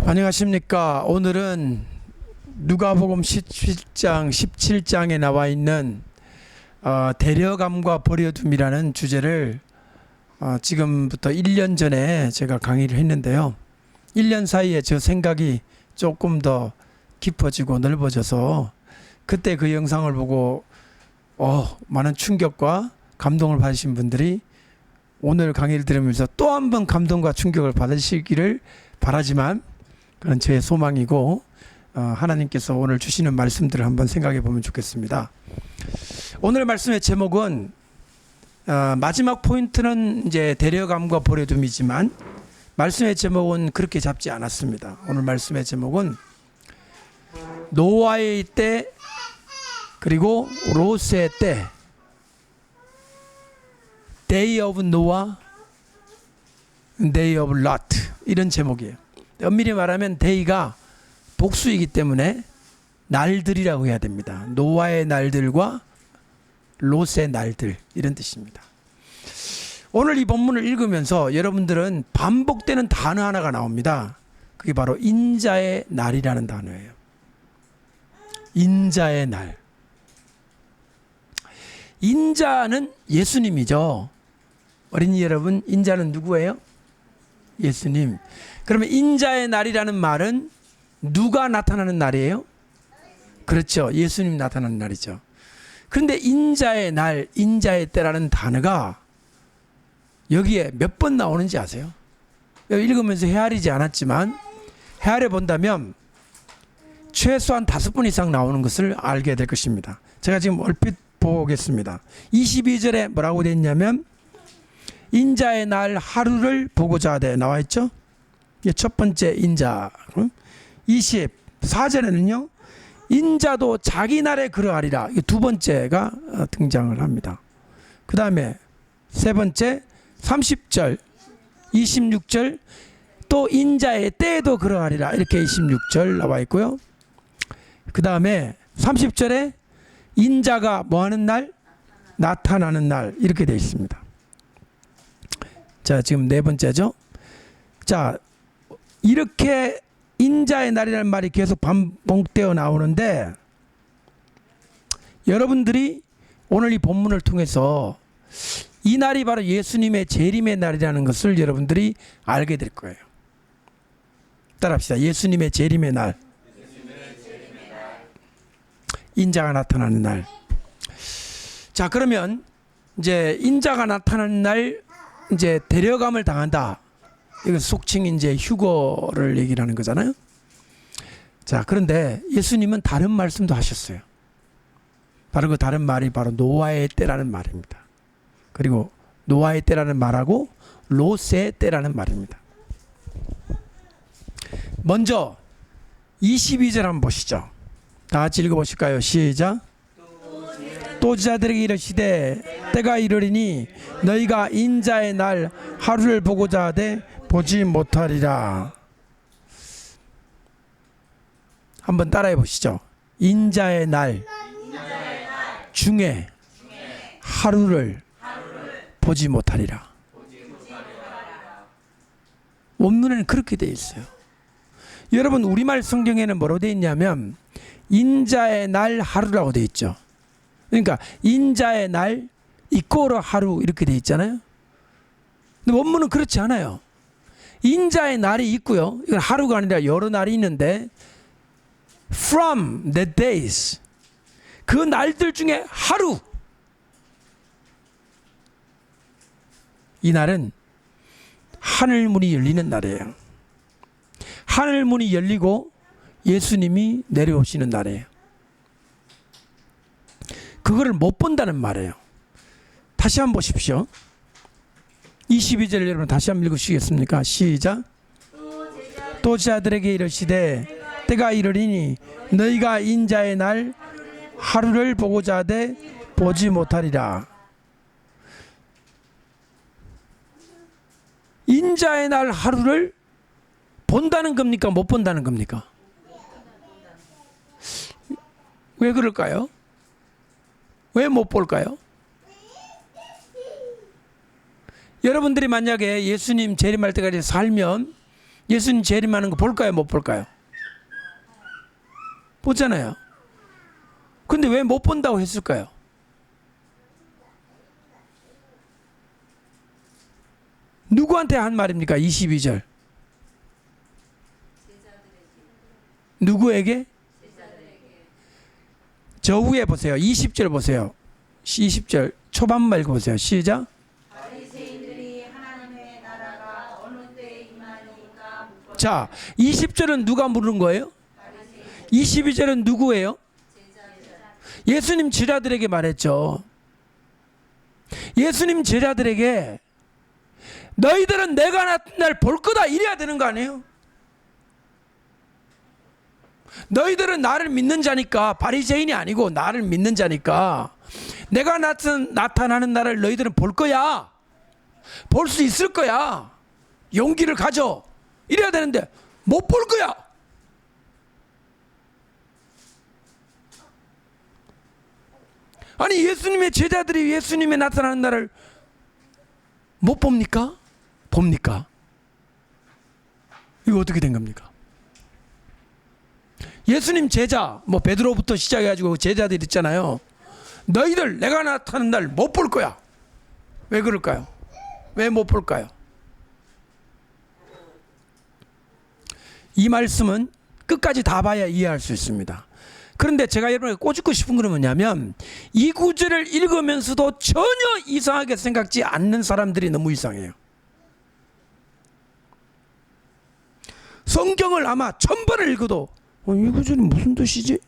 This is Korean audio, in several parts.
안녕하십니까. 오늘은 누가복음 17장 17장에 나와 있는 데려감과 버려둠이라는 주제를 지금부터 1년 전에 제가 강의를 했는데요. 1년 사이에 저 생각이 조금 더 깊어지고 넓어져서 그때 그 영상을 보고 많은 충격과 감동을 받으신 분들이 오늘 강의를 들으면서 또 한 번 감동과 충격을 받으시기를 바라지만 그건 제 소망이고 하나님께서 오늘 주시는 말씀들을 한번 생각해 보면 좋겠습니다. 오늘 말씀의 제목은 마지막 포인트는 이제 데려감과 버려둠이지만 말씀의 제목은 그렇게 잡지 않았습니다. 오늘 말씀의 제목은 노아의 때 그리고 롯의 때, Day of Noah, Day of Lot, 이런 제목이에요. 엄밀히 말하면 day가 복수이기 때문에 날들이라고 해야 됩니다. 노아의 날들과 롯의 날들, 이런 뜻입니다. 오늘 이 본문을 읽으면서 여러분들은 반복되는 단어 하나가 나옵니다. 그게 바로 인자의 날이라는 단어예요. 인자의 날. 인자는 예수님이죠. 어린이 여러분, 인자는 누구예요? 예수님. 그러면 인자의 날이라는 말은 누가 나타나는 날이에요? 그렇죠. 예수님 나타나는 날이죠. 그런데 인자의 날, 인자의 때라는 단어가 여기에 몇 번 나오는지 아세요? 읽으면서 헤아리지 않았지만 헤아려 본다면 최소한 5번 이상 나오는 것을 알게 될 것입니다. 제가 지금 얼핏 보겠습니다. 22절에 뭐라고 되어 있냐면 인자의 날 하루를 보고자 하되 나와 있죠. 첫 번째 인자. 24절에는요 인자도 자기 날에 그러하리라. 두 번째가 등장을 합니다. 그 다음에 세 번째 30절 26절 또 인자의 때에도 그러하리라. 이렇게 26절 나와 있고요. 그 다음에 30절에 인자가 뭐하는 날? 나타나는 날. 이렇게 되어 있습니다. 자, 지금 네 번째죠. 자, 이렇게 인자의 날이라는 말이 계속 반복되어 나오는데 여러분들이 오늘 이 본문을 통해서 이 날이 바로 예수님의 재림의 날이라는 것을 여러분들이 알게 될 거예요. 따라합시다. 예수님의 재림의 날. 인자가 나타나는 날. 자, 그러면 이제 인자가 나타나는 날 이제 데려감을 당한다. 이거 속칭 이제 휴거를 얘기를 하는 거잖아요. 자, 그런데 예수님은 다른 말씀도 하셨어요. 바로 그 다른 말이 바로 노아의 때라는 말입니다. 그리고 노아의 때라는 말하고 롯의 때라는 말입니다. 먼저 22절 한번 보시죠. 다 같이 읽어보실까요? 시작. 또 제자들에게 이르시되 때가 이르리니 너희가 인자의 날 하루를 보고자 하되 보지 못하리라. 한번 따라해 보시죠. 인자의 날 중에 하루를 보지 못하리라. 원문에는 그렇게 되어 있어요. 여러분, 우리말 성경에는 뭐로 되어 있냐면 인자의 날 하루라고 되어 있죠. 그러니까 인자의 날 이꼬르 하루 이렇게 되어 있잖아요. 근데 원문은 그렇지 않아요. 인자의 날이 있고요. 이건 하루가 아니라 여러 날이 있는데 from the days, 그 날들 중에 하루, 이 날은 하늘문이 열리는 날이에요. 하늘문이 열리고 예수님이 내려오시는 날이에요. 그거를 못 본다는 말이에요. 다시 한번 보십시오. 22절 여러분 다시 한번 읽으시겠습니까? 시작. 또 제자들에게 이르시되 때가 이르리니 너희가 인자의 날 하루를 보고자 하되 보지 못하리라. 인자의 날 하루를 본다는 겁니까? 못 본다는 겁니까? 왜 그럴까요? 왜 못 볼까요? 여러분들이 만약에 예수님 재림할 때까지 살면 예수님 재림하는 거 볼까요, 못 볼까요? 보잖아요. 근데 왜 못 본다고 했을까요? 누구한테 한 말입니까? 22절. 누구에게? 저 위에 보세요. 20절 보세요. 20절 초반말 보세요. 시작. 자, 20절은 누가 물은 거예요? 22절은 누구예요? 예수님 제자들에게 말했죠. 예수님 제자들에게 너희들은 내가 나타난 날 볼 거다 이래야 되는 거 아니에요? 너희들은 나를 믿는 자니까, 바리새인이 아니고 나를 믿는 자니까 내가 나타나는 날을 너희들은 볼 거야. 볼 수 있을 거야. 용기를 가져. 이래야 되는데 못 볼 거야. 아니, 예수님의 제자들이 예수님의 나타나는 날을 못 봅니까? 봅니까? 이거 어떻게 된 겁니까? 예수님 제자, 뭐 베드로부터 시작해가지고 제자들 있잖아요. 너희들 내가 나타나는 날 못 볼 거야. 왜 그럴까요? 왜 못 볼까요? 이 말씀은 끝까지 다 봐야 이해할 수 있습니다. 그런데 제가 여러분에게 꼬집고 싶은 건 뭐냐면, 이 구절을 읽으면서도 전혀 이상하게 생각지 않는 사람들이 너무 이상해요. 성경을 아마 1000번을 읽어도 이 구절이 무슨 뜻이지?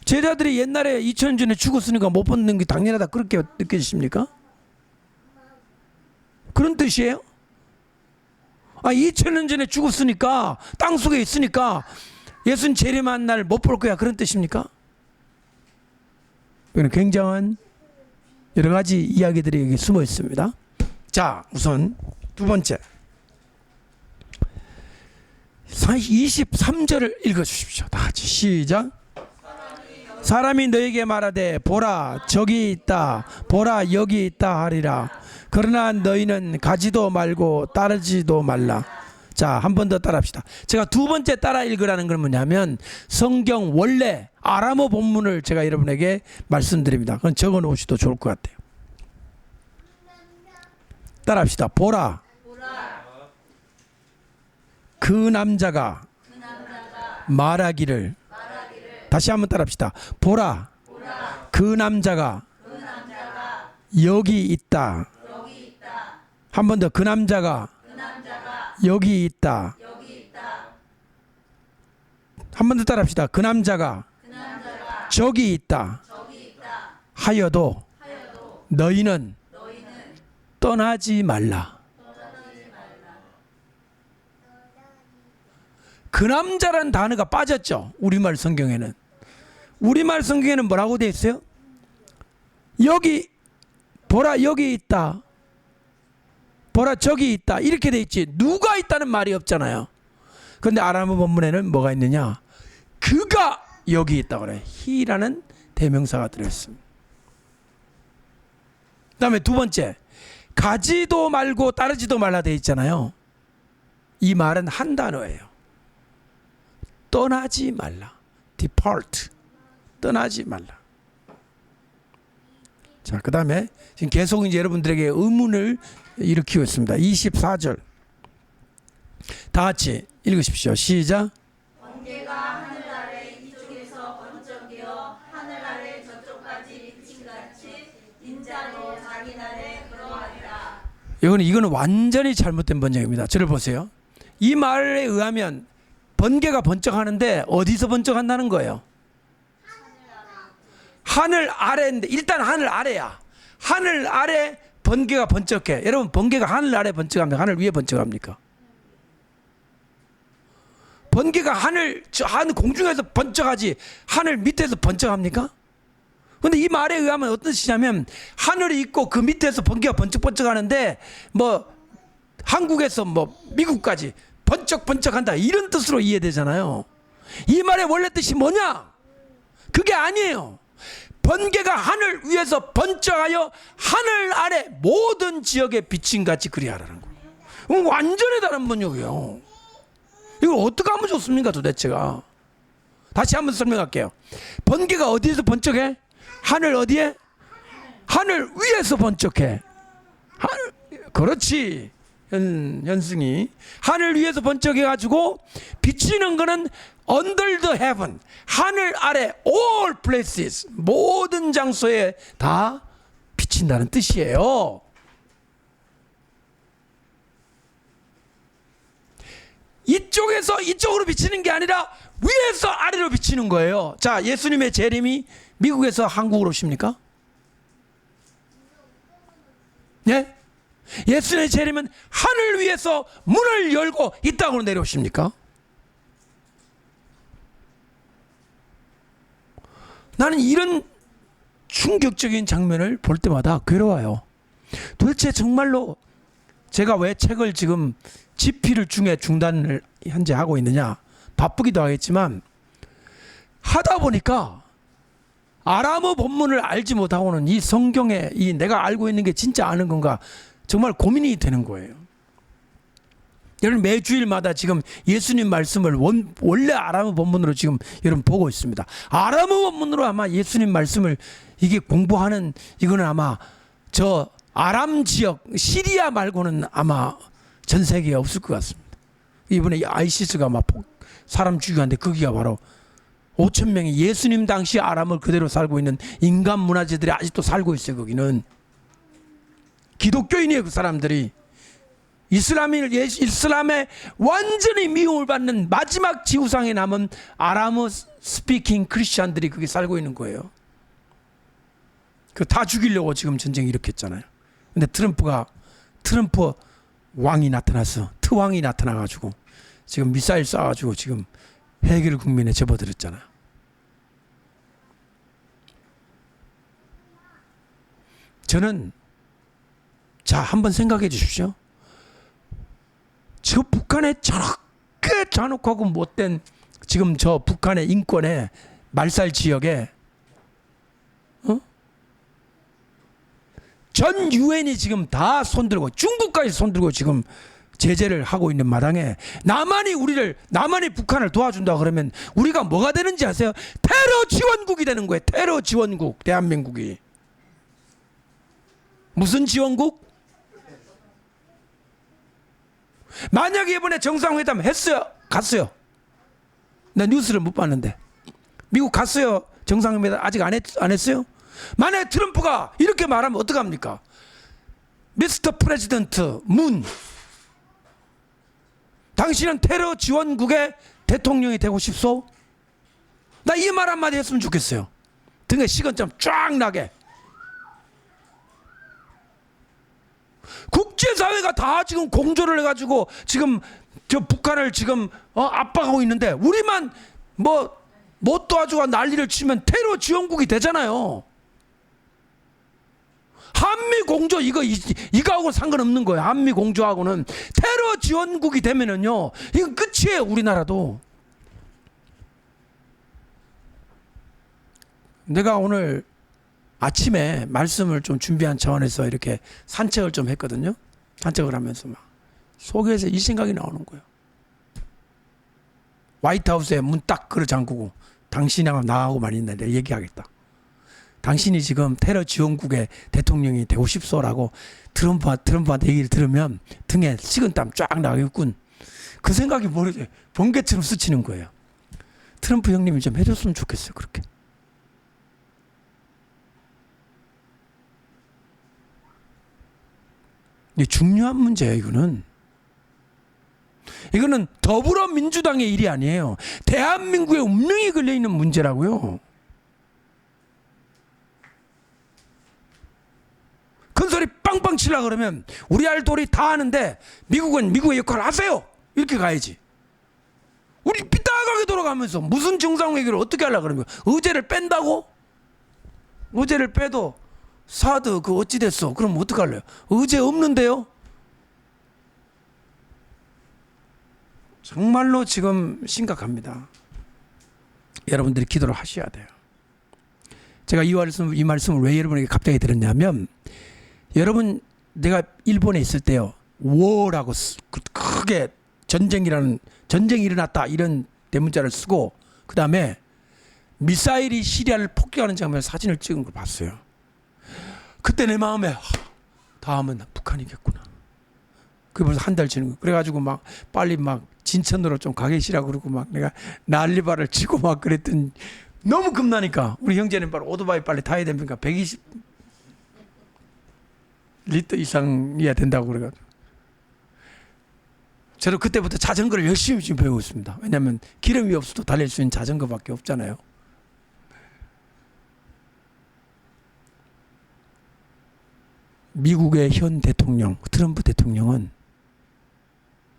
제자들이 옛날에 2000년 전에 죽었으니까 못 보는 게 당연하다 그렇게 느껴지십니까? 그런 뜻이에요? 2000년 전에 죽었으니까, 땅속에 있으니까 예수님 재림한 날 못 볼 거야 그런 뜻입니까? 이건 굉장한 여러 가지 이야기들이 여기 숨어 있습니다. 자, 우선 두 번째 23절을 읽어주십시오. 다 같이 시작. 사람이 너에게 말하되 보라 저기 있다, 보라 여기 있다 하리라. 그러나 너희는 가지도 말고 따르지도 말라. 자, 한 번 더 따라합시다. 제가 두 번째 따라 읽으라는 건 뭐냐면, 성경 원래 아람어 본문을 제가 여러분에게 말씀드립니다. 그건 적어 놓으셔도 좋을 것 같아요. 따라합시다. 보라, 그 남자가 말하기를. 다시 한번 따라합시다. 보라, 그 남자가 여기 있다. 한 번 더. 그 남자가 여기 있다. 한 번 더 따라합시다. 그 남자가 저기 있다. 하여도 너희는 떠나지 말라. 그 남자란 단어가 빠졌죠. 우리말 성경에는. 우리말 성경에는 뭐라고 되어 있어요? 여기 보라 여기 있다, 보라 저기 있다 이렇게 돼 있지, 누가 있다는 말이 없잖아요. 그런데 아람어 본문에는 뭐가 있느냐? 그가 여기 있다 그래. he라는 대명사가 들어있습니다. 그 다음에 두 번째, 가지도 말고 따르지도 말라 돼 있잖아요. 이 말은 한 단어예요. 떠나지 말라. depart. 떠나지 말라. 자, 그 다음에 지금 계속 이제 여러분들에게 의문을 일으키고 있습니다. 24절 다 같이 읽으십시오. 시작. 번개가 하늘 아래 이쪽에서 번쩍이어 하늘 아래 저쪽까지 비침같이 인자도 자기 날에 그러하리라. 이거는 완전히 잘못된 번역입니다. 저를 보세요. 이 말에 의하면 번개가 번쩍하는데 어디서 번쩍한다는 거예요? 하늘 아래인데, 일단 하늘 아래야. 하늘 아래 번개가 번쩍해. 여러분, 번개가 하늘 아래 번쩍합니까? 하늘 위에 번쩍합니까? 번개가 하늘 공중에서 번쩍하지 하늘 밑에서 번쩍합니까? 근데 이 말에 의하면 어떤 뜻이냐면, 하늘이 있고 그 밑에서 번개가 번쩍번쩍하는데 뭐 한국에서 뭐 미국까지 번쩍번쩍한다 이런 뜻으로 이해되잖아요. 이 말의 원래 뜻이 뭐냐? 그게 아니에요. 번개가 하늘 위에서 번쩍하여 하늘 아래 모든 지역에 비침같이 그리하라는 거예요. 완전히 다른 번역이에요. 이걸 어떻게 하면 좋습니까 도대체가? 다시 한번 설명할게요. 번개가 어디에서 번쩍해? 하늘 어디에? 하늘 위에서 번쩍해. 그렇지. 현승이 하늘 위에서 번쩍해가지고 비치는 거는 under the heaven, 하늘 아래 all places, 모든 장소에 다 비친다는 뜻이에요. 이쪽에서 이쪽으로 비치는 게 아니라 위에서 아래로 비치는 거예요. 자, 예수님의 재림이 미국에서 한국으로 오십니까? 예? 예수님의 재림은 하늘 위에서 문을 열고 이 땅으로 내려오십니까? 나는 이런 충격적인 장면을 볼 때마다 괴로워요. 도대체 정말로 제가 왜 책을 지금 집필을 중단을 현재 하고 있느냐, 바쁘기도 하겠지만 하다 보니까 아람어 본문을 알지 못하고는 이 성경에 이 내가 알고 있는 게 진짜 아는 건가 정말 고민이 되는 거예요. 여러분 매주일마다 지금 예수님 말씀을 원래 아람어 본문으로 지금 여러분 보고 있습니다. 아람어 본문으로 아마 예수님 말씀을 이게 공부하는 이거는 아마 저 아람 지역 시리아 말고는 아마 전 세계에 없을 것 같습니다. 이번에 아이시스가 막 사람 죽이는데 거기가 바로 5천 명이 예수님 당시 아람을 그대로 살고 있는 인간 문화재들이 아직도 살고 있어요. 거기는 기독교인이에요. 그 사람들이 이슬람에 완전히 미움을 받는 마지막 지구상에 남은 아람어 스피킹 크리스찬들이 거기 살고 있는 거예요. 그 다 죽이려고 지금 전쟁 일으켰잖아요. 근데 트럼프 왕이 나타나서 트왕이 나타나가지고 지금 미사일 쏴가지고 지금 해결 국민에 접어들었잖아요. 저는 자 한번 생각해 주십시오. 저 북한의 저렇게 잔혹하고 못된 지금 저 북한의 인권의 말살 지역에 전 유엔이 지금 다 손들고 중국까지 손들고 지금 제재를 하고 있는 마당에 남한이 북한을 도와준다 그러면 우리가 뭐가 되는지 아세요? 테러 지원국이 되는 거예요. 테러 지원국. 대한민국이 무슨 지원국? 만약에 이번에 정상회담 했어요? 갔어요? 나 뉴스를 못 봤는데 미국 갔어요? 정상회담 아직 안 했어요? 만약에 트럼프가 이렇게 말하면 어떡합니까? 미스터 프레지던트 문, 당신은 테러 지원국의 대통령이 되고 싶소? 나 이 말 한마디 했으면 좋겠어요. 등에 식은땀 쫙 나게. 국제사회가 다 지금 공조를 해가지고 지금 저 북한을 지금 압박하고 있는데 우리만 뭐 못 도와주고 난리를 치면 테러 지원국이 되잖아요. 한미 공조 이거하고 상관없는 거예요. 한미 공조하고는 테러 지원국이 되면은요 이건 끝이에요. 우리나라도. 내가 오늘 아침에 말씀을 좀 준비한 차원에서 이렇게 산책을 좀 했거든요. 산책을 하면서 막 속에서 이 생각이 나오는 거예요. 화이트하우스에 문 딱 걸어 잠그고 당신하고 나하고 말인데 내가 얘기하겠다. 당신이 지금 테러 지원국의 대통령이 되고 싶소라고 트럼프한테 얘기를 들으면 등에 식은땀 쫙 나겠군. 그 생각이 모르게 번개처럼 스치는 거예요. 트럼프 형님이 좀 해줬으면 좋겠어요. 그렇게. 이게 중요한 문제예요. 이거는 더불어민주당의 일이 아니에요. 대한민국의 운명이 걸려있는 문제라고요. 큰 소리 빵빵 치려고 그러면 우리 알돌이 다 하는데 미국은 미국의 역할을 하세요. 이렇게 가야지. 우리 삐딱하게 돌아가면서 무슨 정상회의를 어떻게 하려고 그러는 거야. 의제를 뺀다고? 의제를 빼도 사드 그 어찌 됐어? 그럼 어떡할래요? 의제 없는데요? 정말로 지금 심각합니다. 여러분들이 기도를 하셔야 돼요. 제가 이 말씀을 왜 여러분에게 갑자기 드렸냐면 여러분 내가 일본에 있을 때요. 워라고 크게 전쟁이 일어났다 이런 대문자를 쓰고 그 다음에 미사일이 시리아를 폭격하는 장면 사진을 찍은 걸 봤어요. 그때 내 마음에 다음은 북한이겠구나. 그게 벌써 한 달 지는 거. 그래가지고 막 빨리 막 진천으로 좀 가계시라고 그러고 막 내가 난리발을 치고 막 그랬더니 너무 겁나니까 우리 형제는 바로 오토바이 빨리 타야 됩니까? 120 리터 이상이야 된다고 그래가지고 저도 그때부터 자전거를 열심히 지금 배우고 있습니다. 왜냐하면 기름이 없어도 달릴 수 있는 자전거밖에 없잖아요. 미국의 현 대통령 트럼프 대통령은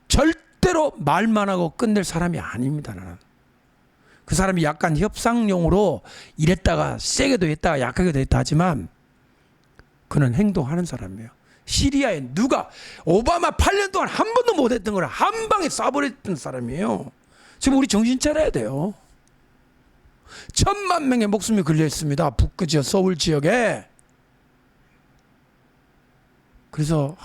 절대로 말만 하고 끝낼 사람이 아닙니다. 나는 그 사람이 약간 협상용으로 이랬다가 세게도 했다가 약하게도 했다 하지만 그는 행동하는 사람이에요. 시리아에 누가 오바마 8년 동안 한 번도 못했던 걸 한 방에 쏴버렸던 사람이에요. 지금 우리 정신 차려야 돼요. 1,000만 명의 목숨이 걸려 있습니다. 북부 지역 서울 지역에. 그래서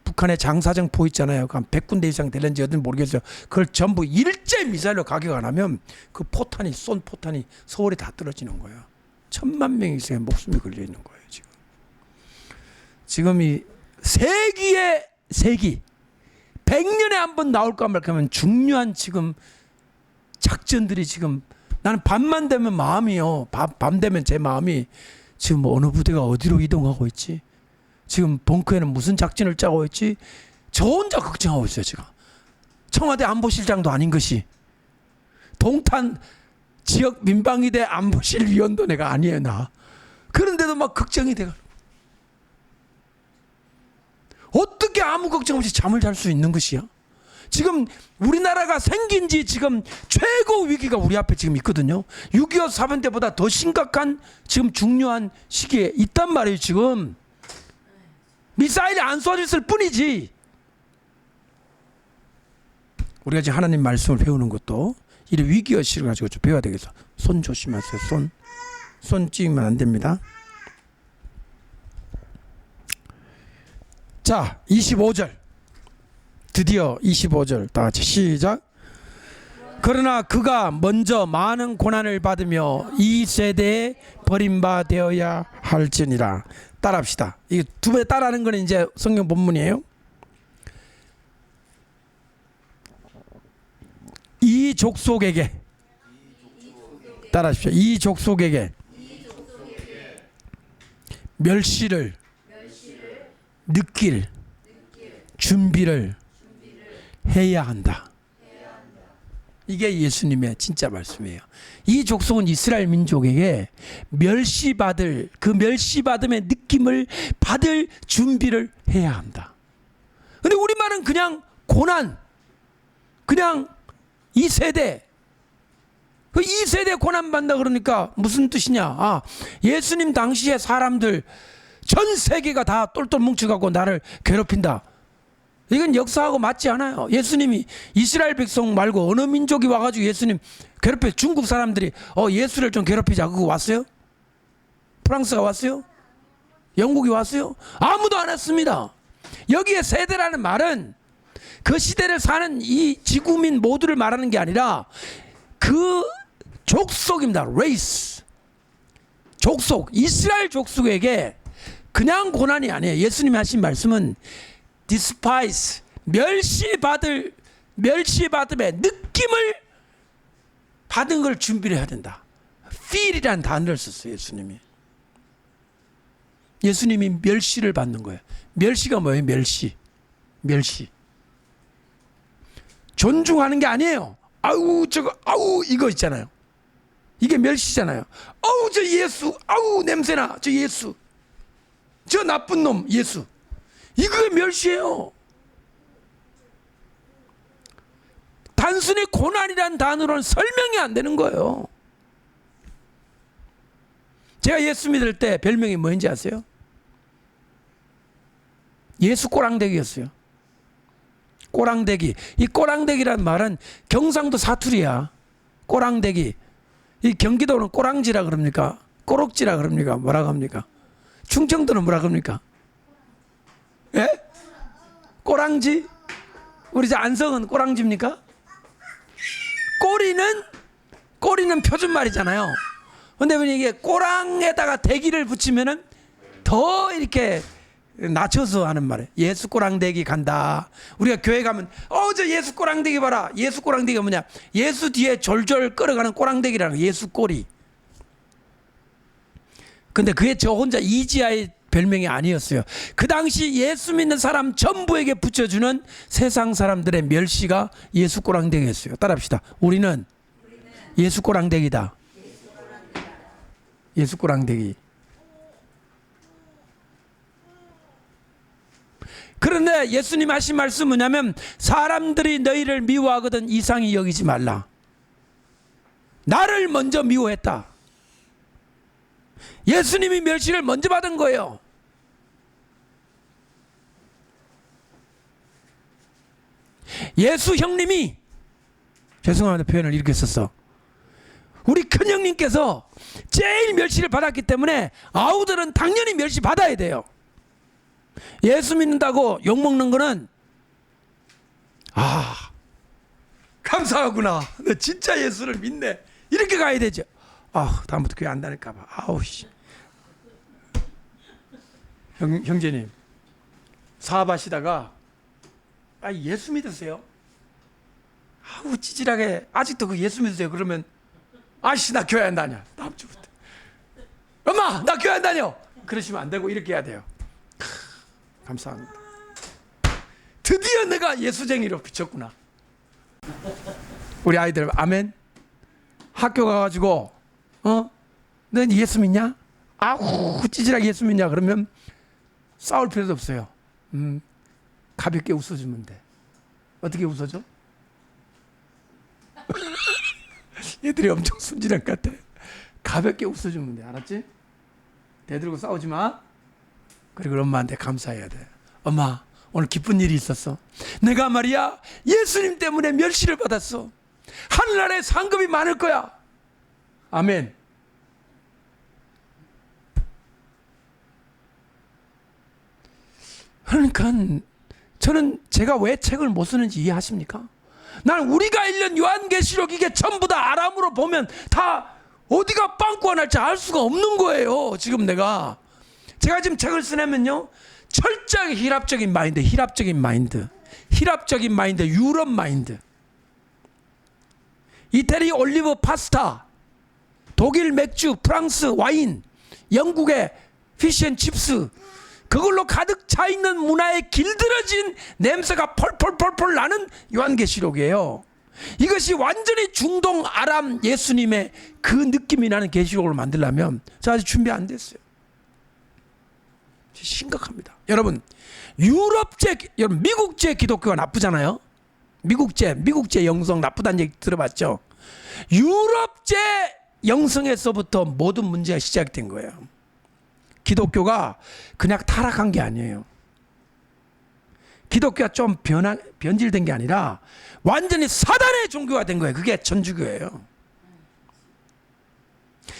북한의 장사정포 있잖아요. 한 100군데 이상 되는지 어딘지 모르겠어요. 그걸 전부 일제 미사일로 가격 안 하면 그 포탄이 쏜 포탄이 서울에 다 떨어지는 거예요. 1,000만 명 이상의 목숨이 걸려 있는 거예요. 지금 이 세기 100년에 한 번 나올까 말까 하면 중요한 지금 작전들이 지금 나는 밤만 되면 마음이요. 밤 되면 제 마음이 지금 어느 부대가 어디로 이동하고 있지? 지금 벙커에는 무슨 작전을 짜고 있지? 저 혼자 걱정하고 있어요. 제가 청와대 안보실장도 아닌 것이 동탄 지역 민방위대 안보실 위원도 내가 아니에요. 나 그런데도 막 걱정이 돼가 어떻게 아무 걱정 없이 잠을 잘 수 있는 것이야? 지금 우리나라가 생긴 지 지금 최고 위기가 우리 앞에 지금 있거든요. 6.25 사변 때보다 더 심각한 지금 중요한 시기에 있단 말이에요. 지금 미사일이 안 쏘아졌을 뿐이지. 우리가 지금 하나님 말씀을 배우는 것도 이 위기의식을 가지고 좀 배워야 되겠어. 손 조심하세요. 손 찍으면 안 됩니다. 자, 25절. 드디어 25절 다 같이 시작. 그러나 그가 먼저 많은 고난을 받으며 이 세대에 버림받아야 할지니라. 따라합시다. 이게 두 배 따라하는 거는 이제 성경 본문이에요. 이 족속에게 따라하십시오. 이 족속에게 멸시를 느낄 준비를 해야 한다. 이게 예수님의 진짜 말씀이에요. 이 족속은 이스라엘 민족에게 멸시받을 그 멸시받음의 느낌을 받을 준비를 해야 한다. 근데 우리말은 그냥 고난, 그냥 이 세대, 그 이 세대 고난 받는다 그러니까 무슨 뜻이냐? 예수님 당시에 사람들 전 세계가 다 똘똘 뭉쳐갖고 나를 괴롭힌다. 이건 역사하고 맞지 않아요. 예수님이 이스라엘 백성 말고 어느 민족이 와가지고 예수님 괴롭혀. 중국 사람들이 예수를 좀 괴롭히자 그거 왔어요? 프랑스가 왔어요? 영국이 왔어요? 아무도 안 왔습니다. 여기에 세대라는 말은 그 시대를 사는 이 지구민 모두를 말하는 게 아니라 그 족속입니다. 레이스. 족속. 이스라엘 족속에게 그냥 고난이 아니에요. 예수님이 하신 말씀은 despise, 멸시받음의 느낌을 받은 걸 준비를 해야 된다. feel이라는 단어를 썼어요. 예수님이 멸시를 받는 거예요. 멸시가 뭐예요? 멸시. 존중하는 게 아니에요. 아우 저거 아우 이거 있잖아요. 이게 멸시잖아요. 아우 저 예수, 아우 냄새나 저 예수, 저 나쁜 놈 예수. 이거 멸시예요. 단순히 고난이라는 단어로는 설명이 안 되는 거예요. 제가 예수 믿을 때 별명이 뭐인지 아세요? 예수 꼬랑대기였어요. 꼬랑대기. 이 꼬랑대기란 말은 경상도 사투리야. 꼬랑대기. 이 경기도는 꼬랑지라 그럽니까? 꼬록지라 그럽니까? 뭐라 합니까? 충청도는 뭐라 그럽니까? 예? 꼬랑지? 우리 저 안성은 꼬랑지입니까? 꼬리는 표준말이잖아요. 근데 이게 꼬랑에다가 대기를 붙이면은 더 이렇게 낮춰서 하는 말이에요. 예수 꼬랑대기 간다. 우리가 교회 가면 저 예수 꼬랑대기 봐라. 예수 꼬랑대기가 뭐냐? 예수 뒤에 졸졸 끌어가는 꼬랑대기라는 거예요. 예수 꼬리. 근데 그게 저 혼자 이지아의 별명이 아니었어요. 그 당시 예수 믿는 사람 전부에게 붙여주는 세상 사람들의 멸시가 예수 꼬랑대기였어요. 따라합시다. 우리는 예수 꼬랑대기다. 예수 꼬랑대기. 그런데 예수님 하신 말씀은 뭐냐면 사람들이 너희를 미워하거든 이상히 여기지 말라. 나를 먼저 미워했다. 예수님이 멸시를 먼저 받은 거예요. 예수 형님이, 죄송합니다 표현을 이렇게 썼어, 우리 큰형님께서 제일 멸시를 받았기 때문에 아우들은 당연히 멸시 받아야 돼요. 예수 믿는다고 욕먹는 거는 감사하구나, 너 진짜 예수를 믿네, 이렇게 가야 되죠. 다음부터 교회 안 다닐까봐. 아우씨. 형제님 사업하시다가 예수 믿으세요? 찌질하게 아직도 그 예수 믿으세요? 그러면 아씨 나 교회 안 다녀, 다음 주부터. 엄마 나 교회 안 다녀, 그러시면 안 되고 이렇게 해야 돼요. 감사합니다. 드디어 내가 예수쟁이로 비쳤구나. 우리 아이들 아멘. 학교 가가지고 너 예수 믿냐? 찌질하게 예수 믿냐? 그러면 싸울 필요도 없어요. 가볍게 웃어주면 돼. 어떻게 웃어줘? 얘들이 엄청 순진한 것 같아. 가볍게 웃어주면 돼. 알았지? 대들고 싸우지 마. 그리고 엄마한테 감사해야 돼. 엄마 오늘 기쁜 일이 있었어. 내가 말이야 예수님 때문에 멸시를 받았어. 하늘나라에 상급이 많을 거야. 아멘. 그러니까 저는 제가 왜 책을 못 쓰는지 이해하십니까? 난 우리가 읽는 요한계시록 이게 전부 다 아람으로 보면 다 어디가 빵꾸가 날지 알 수가 없는 거예요. 지금 제가 지금 책을 쓰려면요 철저하게 희랍적인 마인드, 유럽 마인드, 이태리 올리브 파스타, 독일 맥주, 프랑스 와인, 영국의 피쉬앤칩스, 그걸로 가득 차 있는 문화에 길들여진 냄새가 펄펄펄펄 나는 요한계시록이에요. 이것이 완전히 중동 아람 예수님의 그 느낌이 나는 계시록을 만들려면 저 아직 준비 안 됐어요. 심각합니다. 여러분 미국제 기독교가 나쁘잖아요. 미국제 영성 나쁘다는 얘기 들어봤죠? 유럽제 영성에서부터 모든 문제가 시작된 거예요. 기독교가 그냥 타락한 게 아니에요. 기독교가 좀 변질된 게 아니라 완전히 사단의 종교가 된 거예요. 그게 천주교예요.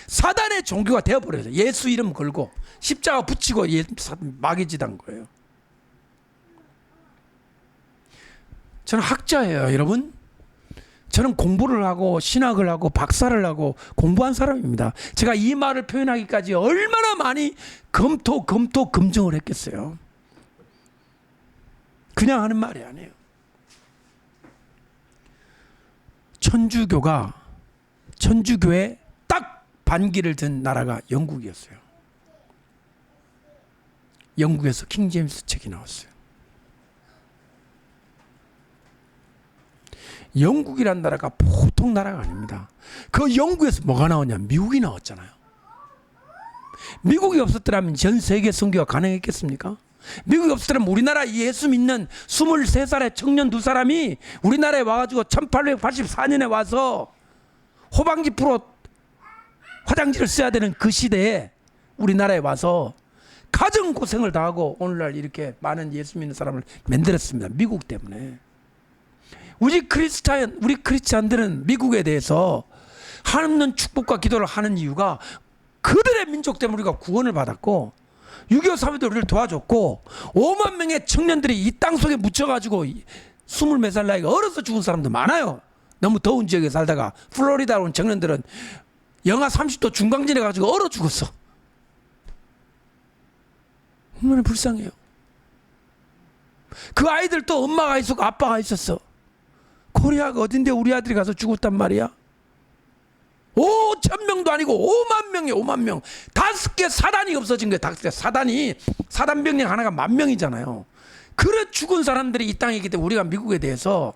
사단의 종교가 되어버려요. 예수 이름 걸고 십자가 붙이고 마귀짓한 거예요. 저는 학자예요, 여러분. 저는 공부를 하고 신학을 하고 박사를 하고 공부한 사람입니다. 제가 이 말을 표현하기까지 얼마나 많이 검증을 했겠어요. 그냥 하는 말이 아니에요. 천주교에 딱 반기를 든 나라가 영국이었어요. 영국에서 킹 제임스 책이 나왔어요. 영국이란 나라가 보통 나라가 아닙니다. 그 영국에서 뭐가 나오냐? 미국이 나왔잖아요. 미국이 없었더라면 전 세계 선교가 가능했겠습니까? 미국이 없었더라면 우리나라 예수 믿는 23살의 청년 두 사람이 우리나라에 와가지고 1884년에 와서 호방지 풀어 화장지를 써야 되는 그 시대에 우리나라에 와서 가정 고생을 다하고 오늘날 이렇게 많은 예수 믿는 사람을 만들었습니다. 미국 때문에. 우리 크리스찬들은 미국에 대해서 하나님 축복과 기도를 하는 이유가 그들의 민족 때문에 우리가 구원을 받았고 6.25 사회도 우리를 도와줬고 5만 명의 청년들이 이 땅 속에 묻혀가지고 20몇 살 나이가 얼어서 죽은 사람도 많아요. 너무 더운 지역에 살다가 플로리다 온 청년들은 영하 30도 중강진에 가지고 얼어 죽었어. 얼마나 불쌍해요. 그 아이들도 엄마가 있었고 아빠가 있었어. 코리아가 어딘데 우리 아들이 가서 죽었단 말이야. 5,000명도 아니고 5만 명이에요. 5만 명. 5개 사단이 없어진 거예요. 5개 사단이. 사단병력 하나가 10,000명이잖아요. 그래 죽은 사람들이 이 땅에 있기 때문에 우리가 미국에 대해서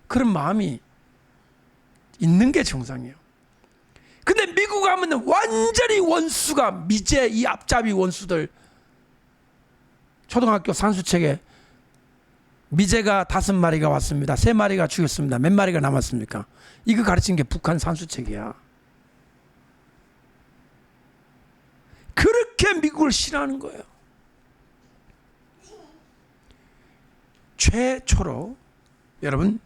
그런 마음이 있는 게 정상이에요. 근데 미국 가면 완전히 원수가 미제 이 앞잡이 원수들. 초등학교 산수책에 미제가 5마리가 왔습니다. 3마리가 죽였습니다. 몇 마리가 남았습니까? 이거 가르친 게 북한 산수책이야. 그렇게 미국을 싫어하는 거예요. 최초로 여러분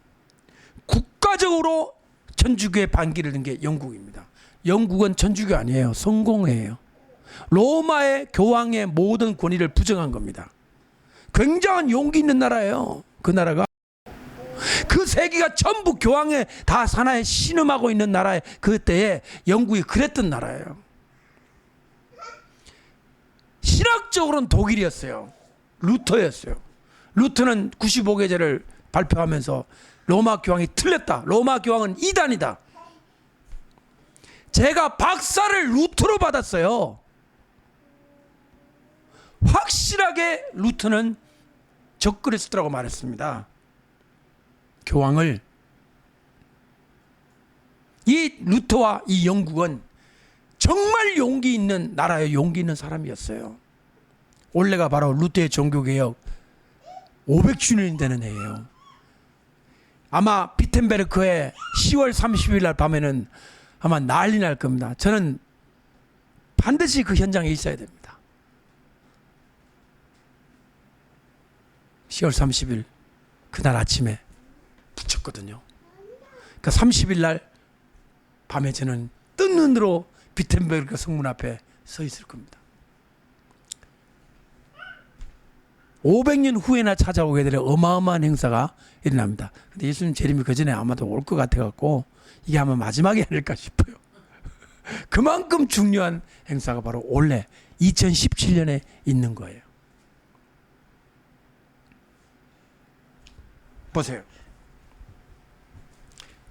국가적으로 천주교의 반기를 든 게 영국입니다. 영국은 천주교 아니에요. 성공회예요. 로마의 교황의 모든 권위를 부정한 겁니다. 굉장한 용기 있는 나라예요. 그 나라가 그 세계가 전부 교황에 다 산하에 신음하고 있는 나라에 그때에 영국이 그랬던 나라예요. 신학적으로는 독일이었어요. 루터였어요. 루터는 95계제를 발표하면서 로마 교황이 틀렸다. 로마 교황은 이단이다. 제가 박사를 루터로 받았어요. 확실하게 루터는 적그리스도라고 말했습니다. 교황을. 이 루터와 이 영국은 정말 용기 있는 나라예요. 용기 있는 사람이었어요. 올해가 바로 루터의 종교개혁 500주년이 되는 해예요. 아마 비텐베르크에 10월 30일 날 밤에는 아마 난리 날 겁니다. 저는 반드시 그 현장에 있어야 됩니다. 10월 30일 그날 아침에 붙였거든요. 그러니까 30일 날 밤에 저는 뜬 눈으로 비텐베르크 성문 앞에 서 있을 겁니다. 500년 후에나 찾아오게 될 어마어마한 행사가 일어납니다. 근데 예수님 재림이 그 전에 아마도 올 것 같아갖고 이게 아마 마지막이 아닐까 싶어요. 그만큼 중요한 행사가 바로 올해 2017년에 있는 거예요. 보세요.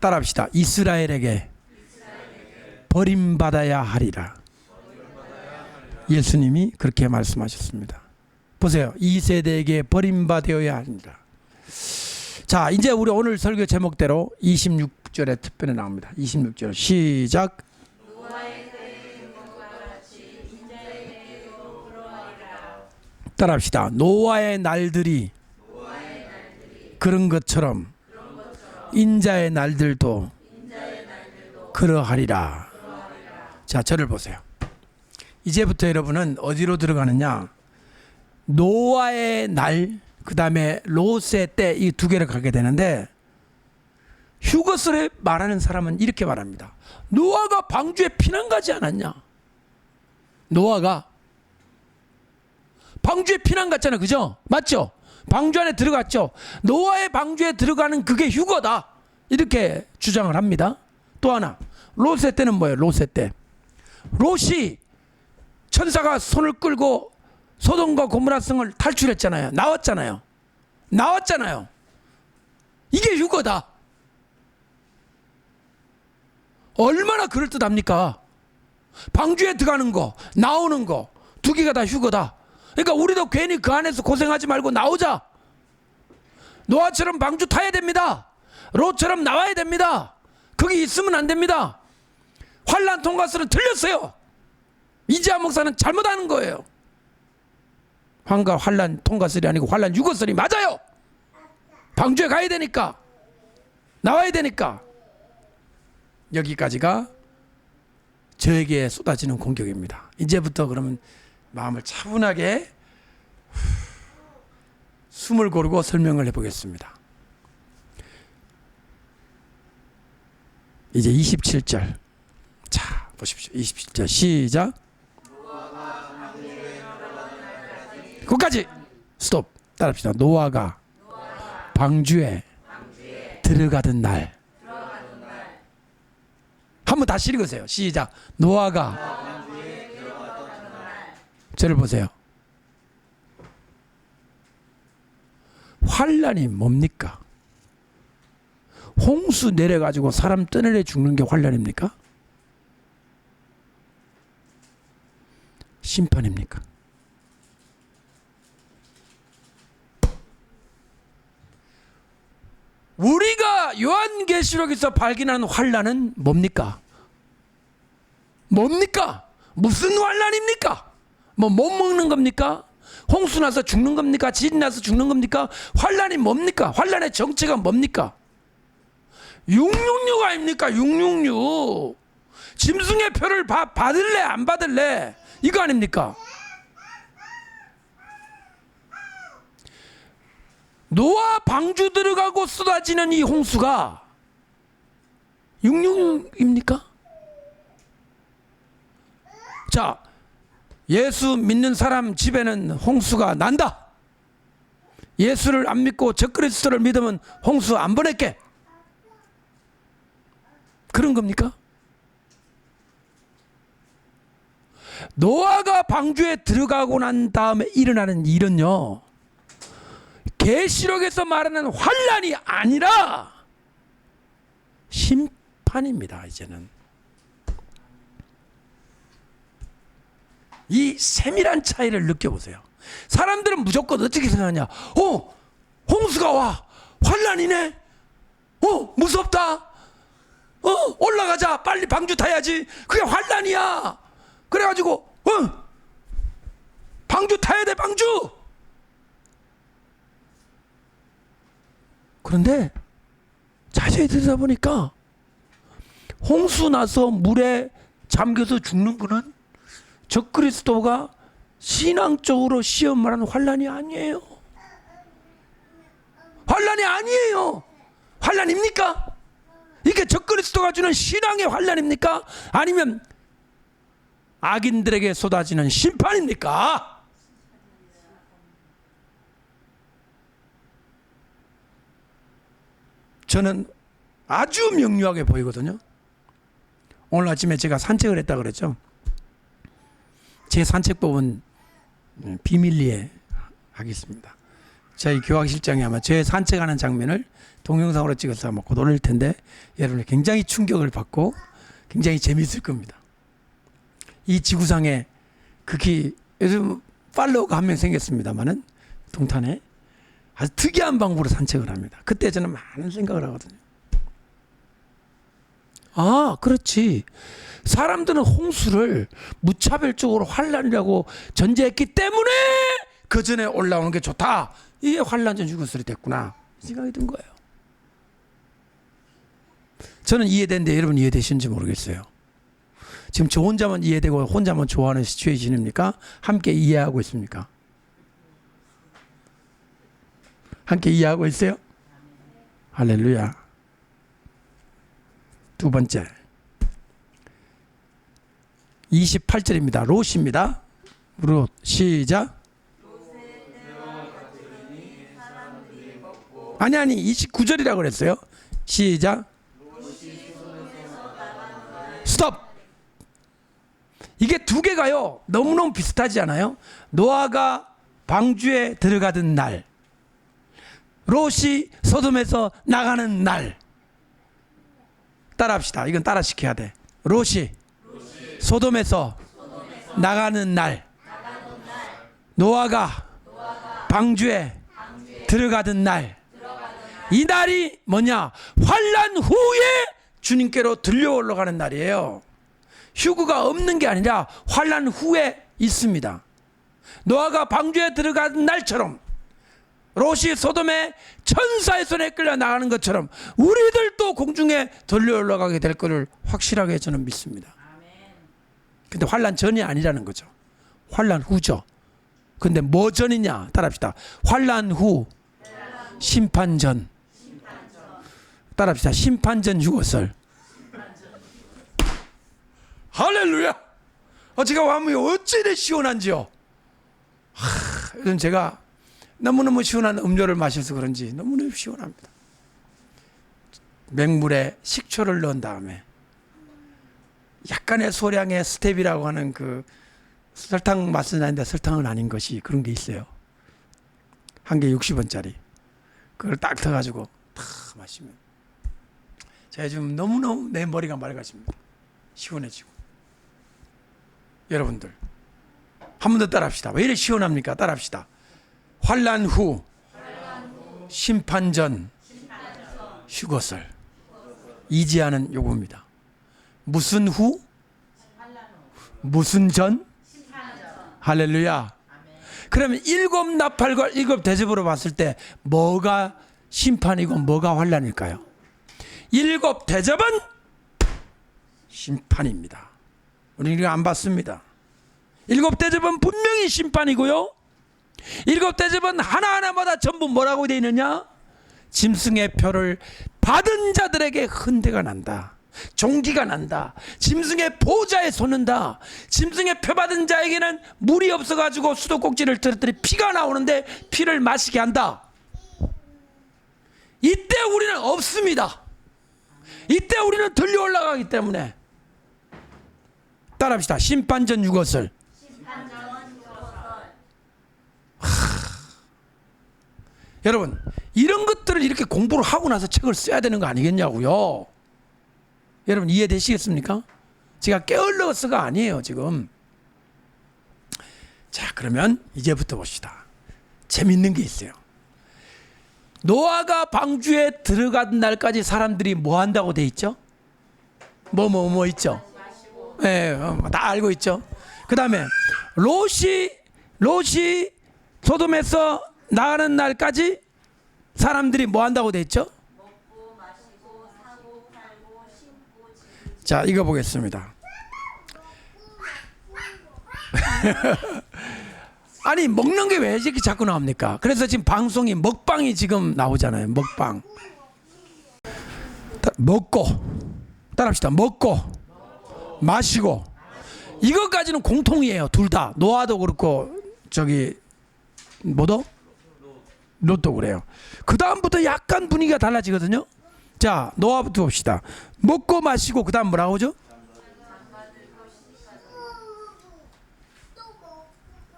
따라합시다. 이스라엘에게 버림받아야 하리라. 예수님이 그렇게 말씀하셨습니다. 보세요. 이 세대에게 버림받아야 하리라. 자, 이제 우리 오늘 설교 제목대로 26절에 특별히 나옵니다. 26절 시작. 따라합시다. 노아의 날들이 그런 것처럼 인자의 날들도 그러하리라. 자, 저를 보세요. 이제부터 여러분은 어디로 들어가느냐? 노아의 날, 그 다음에 롯의 때, 이 두 개를 가게 되는데, 휴거설에 말하는 사람은 이렇게 말합니다. 노아가 방주에 피난 가지 않았냐? 노아가 방주에 피난 갔잖아. 그죠? 맞죠? 방주 안에 들어갔죠. 노아의 방주에 들어가는 그게 휴거다. 이렇게 주장을 합니다. 또 하나, 롯의 때는 뭐예요? 롯의 때. 롯이 천사가 손을 끌고 소돔과 고모라 성을 탈출했잖아요. 나왔잖아요. 이게 휴거다. 얼마나 그럴듯합니까? 방주에 들어가는 거, 나오는 거, 두 개가 다 휴거다. 그러니까 우리도 괜히 그 안에서 고생하지 말고 나오자. 노아처럼 방주 타야 됩니다. 롯처럼 나와야 됩니다. 거기 있으면 안 됩니다. 환란 통과설은 틀렸어요. 이재한 목사는 잘못하는 거예요. 환가 환란 통과설이 아니고 환란 유거설이 맞아요. 방주에 가야 되니까, 나와야 되니까. 여기까지가 저에게 쏟아지는 공격입니다. 이제부터 그러면 마음을 차분하게 숨을 고르고 설명을 해보겠습니다. 이제 27절. 자, 보십시오. 27절 시작. 끝까지 스톱. 따라합시다. 노아가 방주에 들어가던 날. 한번 다시 읽으세요. 시작. 노아가 저를 보세요. 환란이 뭡니까? 홍수 내려가지고 사람 떠내려 죽는 게 환란입니까? 심판입니까? 우리가 요한계시록에서 발견하는 환란은 뭡니까? 뭡니까? 무슨 환란입니까? 뭐 못 먹는 겁니까? 홍수 나서 죽는 겁니까? 지진 나서 죽는 겁니까? 환란이 뭡니까? 환란의 정체가 뭡니까? 666 아닙니까? 666. 짐승의 표를 받을래 안 받을래? 이거 아닙니까? 노아 방주 들어가고 쏟아지는 이 홍수가 666입니까? 자, 예수 믿는 사람 집에는 홍수가 난다. 예수를 안 믿고 적그리스도를 믿으면 홍수 안 보낼게. 그런 겁니까? 노아가 방주에 들어가고 난 다음에 일어나는 일은요, 계시록에서 말하는 환란이 아니라 심판입니다. 이제는 이 세밀한 차이를 느껴보세요. 사람들은 무조건 어떻게 생각하냐? 홍수가 와, 환란이네. 무섭다. 올라가자, 빨리 방주 타야지. 그게 환란이야. 그래가지고 방주 타야 돼, 방주. 그런데 자세히 들여다보니까 홍수 나서 물에 잠겨서 죽는 거는 적그리스도가 신앙적으로 시험 말하는 환란이 아니에요. 환란이 아니에요. 환란입니까? 이게 적그리스도가 주는 신앙의 환란입니까? 아니면 악인들에게 쏟아지는 심판입니까? 저는 아주 명료하게 보이거든요. 오늘 아침에 제가 산책을 했다 그랬죠. 제 산책법은 비밀리에 하겠습니다. 저희 교학실장이 아마 제 산책하는 장면을 동영상으로 찍어서 아마 곧 올릴 텐데 여러분이 굉장히 충격을 받고 굉장히 재미있을 겁니다. 이 지구상에 극히 요즘 팔로워가 한 명 생겼습니다만은 동탄에 아주 특이한 방법으로 산책을 합니다. 그때 저는 많은 생각을 하거든요. 아, 그렇지. 사람들은 홍수를 무차별적으로 환란이라고 전제했기 때문에 그 전에 올라오는 게 좋다. 이게 환란전 유구설이 됐구나. 생각이 든 거예요. 저는 이해되는데 여러분 이해되시는지 모르겠어요. 지금 저 혼자만 이해되고 혼자만 좋아하는 시츄에이션입니까? 함께 이해하고 있습니까? 함께 이해하고 있어요? 할렐루야. 두 번째 28절입니다. 롯입니다. 롯 시작. 아니 29절이라고 그랬어요. 시작. 스톱. 이게 두 개가요 너무너무 비슷하지 않아요? 노아가 방주에 들어가던 날, 롯이 소돔에서 나가는 날. 따라합시다. 이건 따라 시켜야 돼. 롯이 소돔에서 나가는 날, 노아가 방주에 들어가던 날. 이 날이 뭐냐? 환란 후에 주님께로 들려 올라가는 날이에요. 휴구가 없는 게 아니라 환란 후에 있습니다. 노아가 방주에 들어가던 날처럼 롯이 소돔의 천사의 손에 끌려 나가는 것처럼 우리들도 공중에 들려 올라가게 될 것을 확실하게 저는 믿습니다. 근데 환란 전이 아니라는 거죠. 환란 후죠. 근데 뭐 전이냐? 따라합시다. 환란 후, 심판 전. 따라합시다. 심판 전 유월설. 할렐루야. 제가 마음이 어찌 이래 시원한지요. 요즘 제가 너무너무 시원한 음료를 마셔서 그런지 너무너무 시원합니다. 맹물에 식초를 넣은 다음에 약간의 소량의 스텝이라고 하는 그 설탕 맛은 나는데 설탕은 아닌 것이 그런 게 있어요. 한 개 60원짜리. 그걸 딱 터가지고 탁 마시면 제가 지금 너무너무 내 머리가 맑아집니다. 시원해지고. 여러분들 한 번 더 따라합시다. 왜 이렇게 시원합니까? 따라합시다. 환난 후 심판 전 휴것을 이지하는 요구입니다. 무슨 후? 무슨 전? 할렐루야. 그러면 일곱 나팔과 일곱 대접으로 봤을 때 뭐가 심판이고 뭐가 환난일까요? 일곱 대접은 심판입니다. 우리는 이거 안 봤습니다. 일곱 대접은 분명히 심판이고요. 일곱 대접은 하나하나마다 전부 뭐라고 되어 있느냐? 짐승의 표를 받은 자들에게 흔대가 난다. 종기가 난다. 짐승의 보좌에 솟는다. 짐승의 표 받은 자에게는 물이 없어가지고 수도꼭지를 떨어뜨려 피가 나오는데 피를 마시게 한다. 이때 우리는 없습니다. 이때 우리는 들려 올라가기 때문에 따라합시다. 심판전 유것을. 여러분 이런 것들을 이렇게 공부를 하고 나서 책을 써야 되는 거 아니겠냐고요. 여러분 이해되시겠습니까? 제가 깨어러서가 아니에요 지금. 자 그러면 이제부터 봅시다. 재밌는 게 있어요. 노아가 방주에 들어간 날까지 사람들이 뭐 한다고 돼 있죠? 뭐 있죠? 예, 다 알고 있죠. 그 다음에 롯이 소돔에서 나가는 날까지 사람들이 뭐 한다고 돼 있죠? 먹고 마시고 사고 팔고 심고 지고. 자 이거 보겠습니다. 아니 먹는 게 왜 이렇게 자꾸 나옵니까? 그래서 지금 방송이 먹방이 지금 나오잖아요. 먹방. 먹고 따라합시다. 먹고 마시고 이것까지는 공통이에요. 둘 다. 노아도 그렇고 저기 뭐도? 롯도 그래요. 그 다음부터 약간 분위기가 달라지거든요. 자 노아부터 봅시다. 먹고 마시고 그 다음 뭐라고 하죠?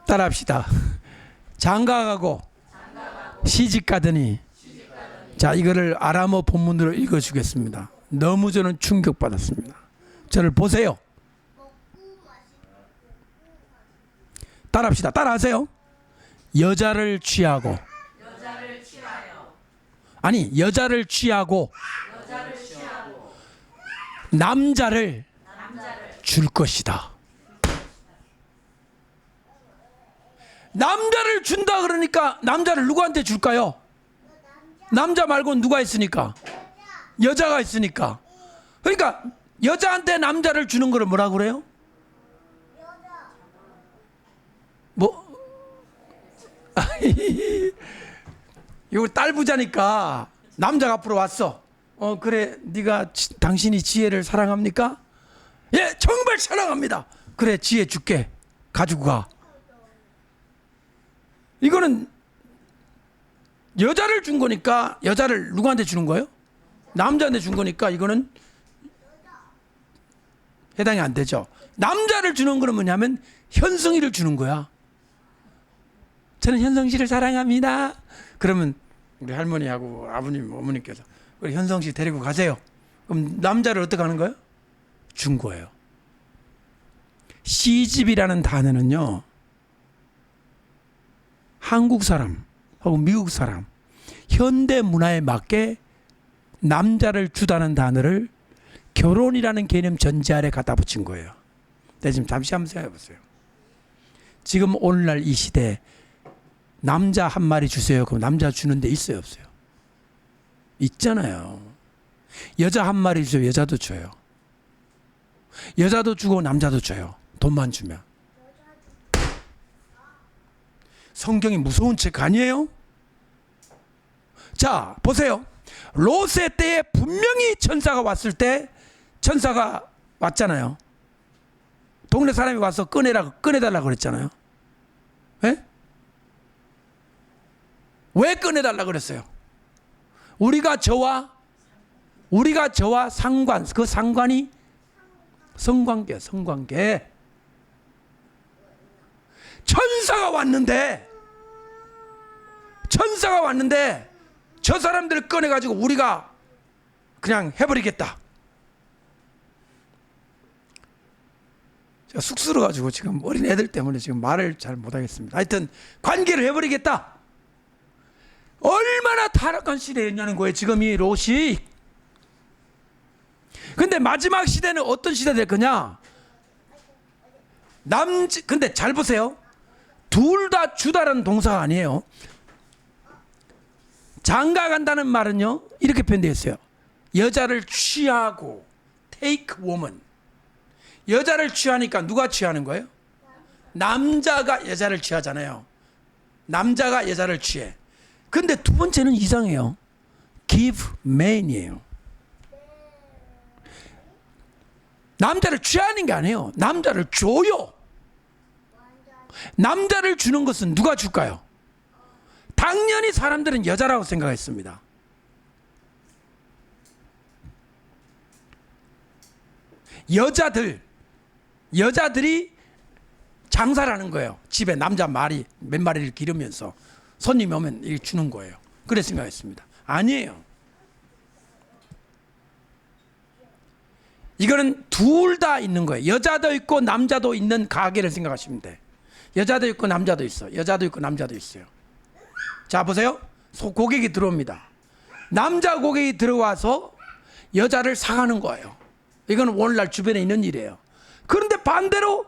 따라합시다. 장가가고 시집가더니. 자 이거를 아람어 본문으로 읽어주겠습니다. 너무 저는 충격받았습니다. 저를 보세요. 따라합시다. 따라하세요. 여자를 취하고 여자를 취하고 남자를 줄 것이다. 남자를 준다 그러니까 남자를 누구한테 줄까요? 남자 말고 누가 있으니까? 여자가 있으니까. 그러니까 여자한테 남자를 주는 거를 뭐라고 그래요? 뭐? 이거 딸 부자니까 남자가 앞으로 왔어. 그래 네가 당신이 지혜를 사랑합니까? 예 정말 사랑합니다. 그래 지혜 줄게. 가지고 가. 이거는 여자를 준 거니까 여자를 누구한테 주는 거예요? 남자한테 준 거니까 이거는 해당이 안 되죠. 남자를 주는 거는 뭐냐면 현성이를 주는 거야. 저는 현성 씨를 사랑합니다. 그러면 우리 할머니하고 아버님, 어머니께서 우리 현성 씨 데리고 가세요. 그럼 남자를 어떻게 하는 거예요? 준 거예요. 시집이라는 단어는요. 한국 사람 혹은 미국 사람 현대 문화에 맞게 남자를 주다는 단어를 결혼이라는 개념 전제 아래 갖다 붙인 거예요. 근데 지금 잠시 한번 생각해 보세요. 지금 오늘날 이 시대에 남자 한 마리 주세요. 그럼 남자 주는 데 있어요, 없어요? 있잖아요. 여자 한 마리 주세요. 여자도 줘요. 여자도 주고 남자도 줘요. 돈만 주면. 성경이 무서운 책 아니에요? 자, 보세요. 롯의 때에 분명히 천사가 왔을 때 천사가 왔잖아요. 동네 사람이 와서 꺼내달라고 그랬잖아요. 예? 왜 꺼내달라 그랬어요? 우리가 저와 상관, 그 상관이 성관계. 천사가 왔는데 저 사람들을 꺼내가지고 우리가 그냥 해버리겠다. 제가 쑥스러워가지고 지금 어린 애들 때문에 지금 말을 잘 못하겠습니다. 하여튼 관계를 해버리겠다. 얼마나 타락한 시대였냐는 거예요, 지금 이 롯이. 근데 마지막 시대는 어떤 시대 될 거냐? 근데 잘 보세요. 둘 다 주다라는 동사가 아니에요. 장가 간다는 말은요, 이렇게 표현되어 있어요. 여자를 취하고, take woman. 여자를 취하니까 누가 취하는 거예요? 남자가 여자를 취하잖아요. 남자가 여자를 취해. 근데 두 번째는 이상해요. give man이에요. 남자를 취하는 게 아니에요. 남자를 줘요. 남자를 주는 것은 누가 줄까요? 당연히 사람들은 여자라고 생각했습니다. 여자들이 장사를 하는 거예요. 집에 남자 몇 마리를 기르면서 손님이 오면 이렇게 주는 거예요. 그래 생각했습니다. 아니에요. 이거는 둘 다 있는 거예요. 여자도 있고 남자도 있는 가게를 생각하시면 돼. 여자도 있고 남자도 있어. 여자도 있고 남자도 있어요. 자, 보세요. 고객이 들어옵니다. 남자 고객이 들어와서 여자를 사가는 거예요. 이건 오늘날 주변에 있는 일이에요. 그런데 반대로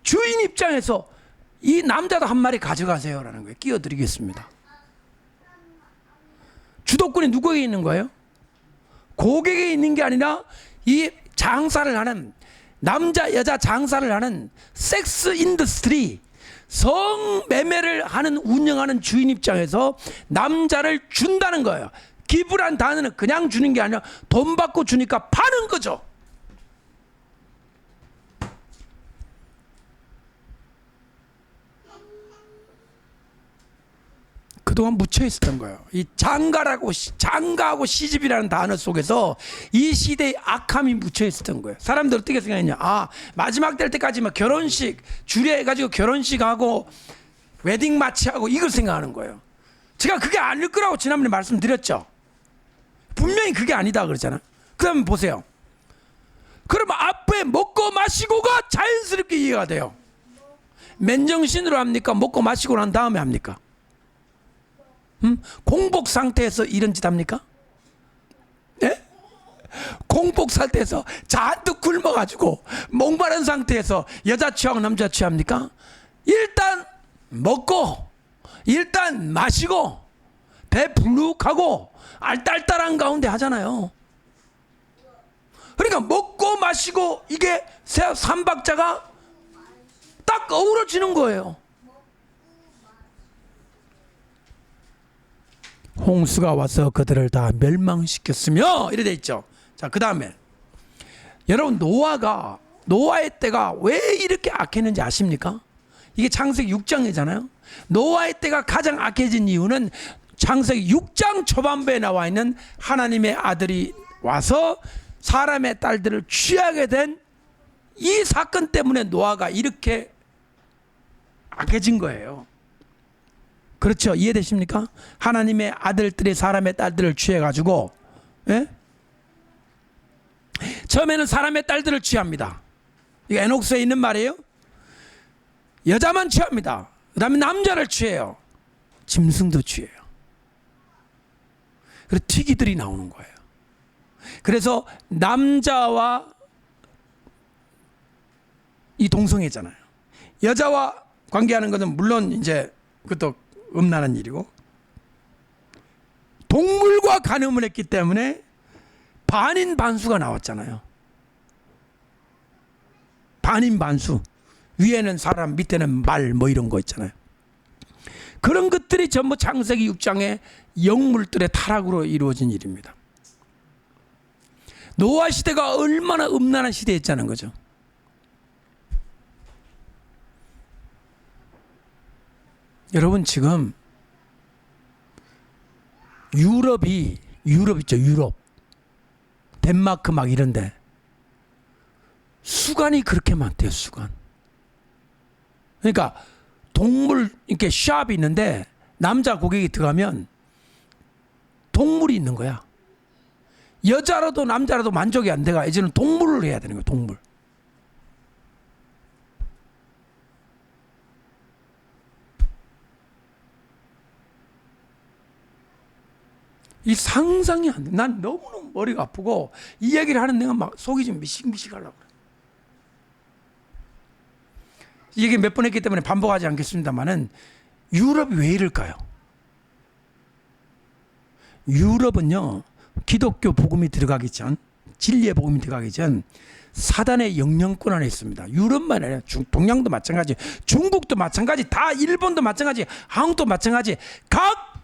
주인 입장에서 이 남자도 한 마리 가져가세요라는 거예요. 끼워드리겠습니다. 주도권이 누구에게 있는 거예요? 고객에 있는 게 아니라 이 장사를 하는, 남자 여자 장사를 하는 섹스 인더스트리, 성매매를 하는, 운영하는 주인 입장에서 남자를 준다는 거예요. 기부란 단어는 그냥 주는 게 아니라 돈 받고 주니까 파는 거죠. 그동안 묻혀 있었던 거예요. 이 장가하고 시집이라는 단어 속에서 이 시대의 악함이 묻혀 있었던 거예요. 사람들 어떻게 생각했냐? 마지막 될 때까지만 결혼식 주례해가지고 결혼식하고 웨딩 마치하고 이걸 생각하는 거예요. 제가 그게 아닐 거라고 지난번에 말씀드렸죠. 분명히 그게 아니다 그러잖아요. 그러면 보세요. 그럼 앞에 먹고 마시고가 자연스럽게 이해가 돼요. 맨정신으로 합니까? 먹고 마시고 난 다음에 합니까? 공복 상태에서 이런 짓 합니까? 네? 공복 상태에서 잔뜩 굶어가지고 목마른 상태에서 여자 취하고 남자 취합니까? 일단 먹고, 일단 마시고, 배 불룩하고 알딸딸한 가운데 하잖아요. 그러니까 먹고 마시고 이게 삼박자가 딱 어우러지는 거예요. 홍수가 와서 그들을 다 멸망시켰으며 이래 돼 있죠. 자, 그 다음에 여러분, 노아의 때가 왜 이렇게 악했는지 아십니까? 이게 창세기 6장이잖아요. 노아의 때가 가장 악해진 이유는 창세기 6장 초반부에 나와 있는 하나님의 아들이 와서 사람의 딸들을 취하게 된 이 사건 때문에 노아가 이렇게 악해진 거예요. 그렇죠? 이해되십니까? 하나님의 아들들이 사람의 딸들을 취해가지고, 예? 처음에는 사람의 딸들을 취합니다. 이거 에녹스에 있는 말이에요. 여자만 취합니다. 그 다음에 남자를 취해요. 짐승도 취해요. 그래서 튀기들이 나오는 거예요. 그래서 남자와 이 동성애잖아요. 여자와 관계하는 것은 물론 이제 그것도 음란한 일이고, 동물과 간음을 했기 때문에 반인 반수가 나왔잖아요. 반인 반수. 위에는 사람, 밑에는 말, 뭐 이런 거 있잖아요. 그런 것들이 전부 창세기 6장의 영물들의 타락으로 이루어진 일입니다. 노아 시대가 얼마나 음란한 시대였다는 거죠. 여러분, 지금 유럽 있죠. 유럽. 덴마크 막 이런데 수간이 그렇게 많대요. 수간. 그러니까 동물 이렇게 샵이 있는데 남자 고객이 들어가면 동물이 있는 거야. 여자라도 남자라도 만족이 안 돼가 이제는 동물을 해야 되는 거야. 동물. 이 상상이 안 돼. 난 너무너무 머리가 아프고 이 얘기를 하는 내가 막 속이 좀 미식미식 하려고 그래. 이 얘기 몇 번 했기 때문에 반복하지 않겠습니다만은 유럽이 왜 이럴까요? 유럽은요, 기독교 복음이 들어가기 전, 진리의 복음이 들어가기 전 사단의 영향권 안에 있습니다. 유럽만 아니라 동양도 마찬가지, 중국도 마찬가지, 다 일본도 마찬가지, 한국도 마찬가지. 각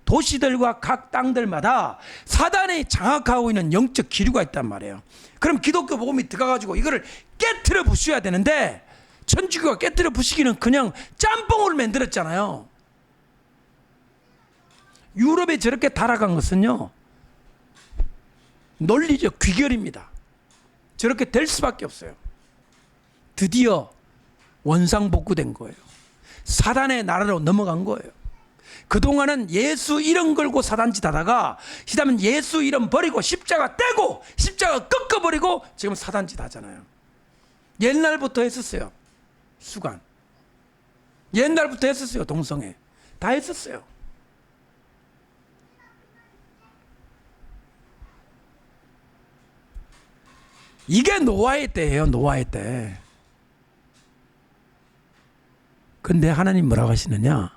도시들과 각 땅들마다 사단이 장악하고 있는 영적 기류가 있단 말이에요. 그럼 기독교 복음이 들어가가지고 이거를 깨트려 부숴야 되는데 천주교가 깨트려 부수기는 그냥 짬뽕을 만들었잖아요. 유럽에 저렇게 타락한 것은요, 논리적 귀결입니다. 저렇게 될 수밖에 없어요. 드디어 원상복구된 거예요. 사단의 나라로 넘어간 거예요. 그동안은 예수 이름 걸고 사단짓 하다가 그다음에 예수 이름 버리고 십자가 떼고 십자가 꺾어버리고 지금 사단짓 하잖아요. 옛날부터 했었어요. 수간. 옛날부터 했었어요. 동성애. 다 했었어요. 이게 노아의 때예요. 노아의 때. 근데 하나님 뭐라고 하시느냐?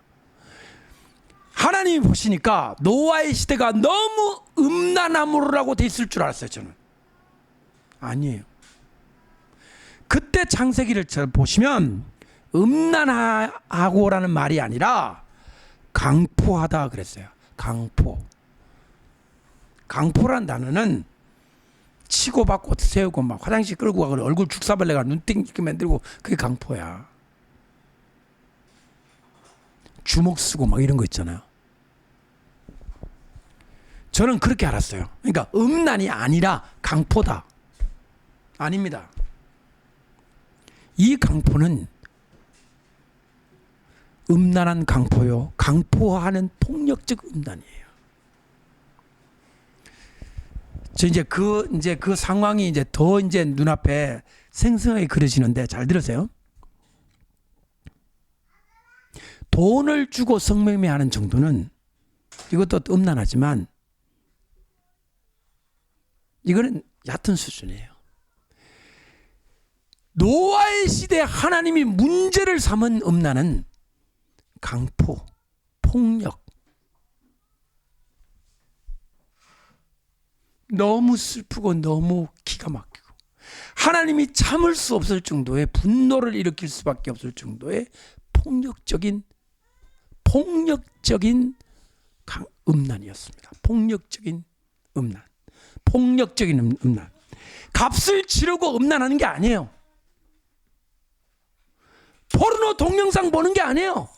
하나님이 보시니까 노아의 시대가 너무 음란함으로라고 돼 있을 줄 알았어요. 저는 아니에요. 그때 창세기를 보시면 음란하고라는 말이 아니라 강포하다 그랬어요. 강포. 강포란 단어는 치고 받고 세우고 막 화장실 끌고 가고 얼굴 죽사발레가 눈땡기 만들고 그게 강포야. 주먹 쓰고 막 이런 거 있잖아요. 저는 그렇게 알았어요. 그러니까 음란이 아니라 강포다. 아닙니다. 이 강포는 음란한 강포요. 강포하는 폭력적 음란이에요. 저 이제 그 상황이 이제 더 이제 눈앞에 생생하게 그려지는데 잘 들으세요. 돈을 주고 성매매하는 정도는 이것도 음란하지만 이거는 얕은 수준이에요. 노아의 시대에 하나님이 문제를 삼은 음란은 강포, 폭력. 너무 슬프고 너무 기가 막히고 하나님이 참을 수 없을 정도의 분노를 일으킬 수밖에 없을 정도의 폭력적인 음란이었습니다. 폭력적인 음란. 폭력적인 음란. 값을 치르고 음란하는 게 아니에요. 포르노 동영상 보는 게 아니에요.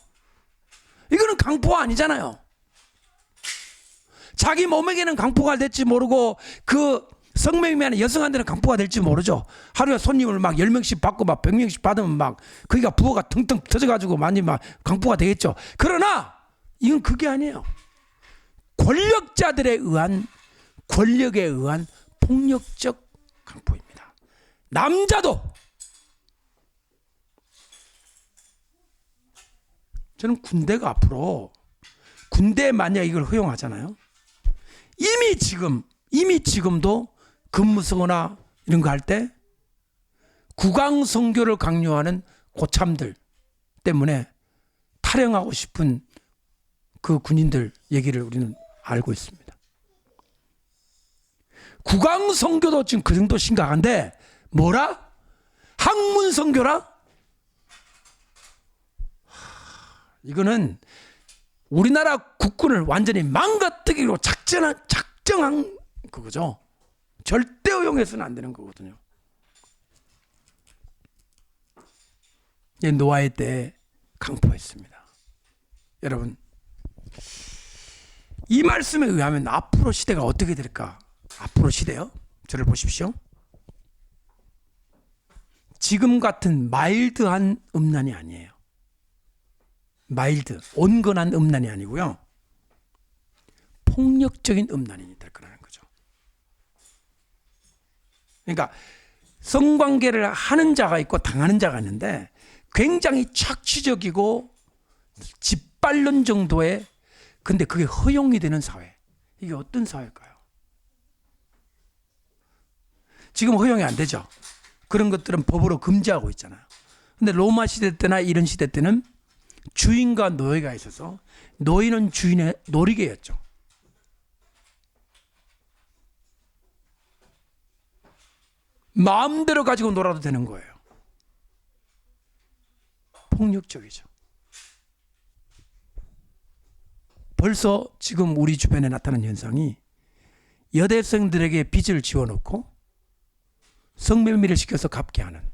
이거는 강포가 아니잖아요. 자기 몸에게는 강포가 될지 모르고 그 성매매하는 여성한테는 강포가 될지 모르죠. 하루에 손님을 막 10명씩 받고 막 100명씩 받으면 막 그기가 부어가 腾腾 터져가지고 많이 막 강포가 되겠죠. 그러나 이건 그게 아니에요. 권력자들에 의한 권력에 의한 폭력적 강포입니다. 남자도 저는 군대가 앞으로 군대에 만약 이걸 허용하잖아요. 이미 지금도 근무서거나 이런 거 할 때 국왕 선교를 강요하는 고참들 때문에 탈영하고 싶은 그 군인들 얘기를 우리는 알고 있습니다. 국왕 선교도 지금 그 정도 심각한데 뭐라? 학문 선교라? 이거는 우리나라 국군을 완전히 망가뜨기로 작정한 그거죠. 절대 허용해서는 안 되는 거거든요. 노아의 때에 강포했습니다. 여러분, 이 말씀에 의하면 앞으로 시대가 어떻게 될까? 앞으로 시대요? 저를 보십시오. 지금 같은 마일드한 음란이 아니에요. 마일드, 온건한 음란이 아니고요. 폭력적인 음란이 될 거라는 거죠. 그러니까 성관계를 하는 자가 있고 당하는 자가 있는데 굉장히 착취적이고 짓밟는 정도의, 근데 그게 허용이 되는 사회. 이게 어떤 사회일까요? 지금 허용이 안 되죠. 그런 것들은 법으로 금지하고 있잖아요. 근데 로마 시대 때나 이런 시대 때는 주인과 노예가 있어서 노예는 주인의 놀이개였죠. 마음대로 가지고 놀아도 되는 거예요. 폭력적이죠. 벌써 지금 우리 주변에 나타난 현상이 여대생들에게 빚을 지어놓고 성매매를 시켜서 갚게 하는,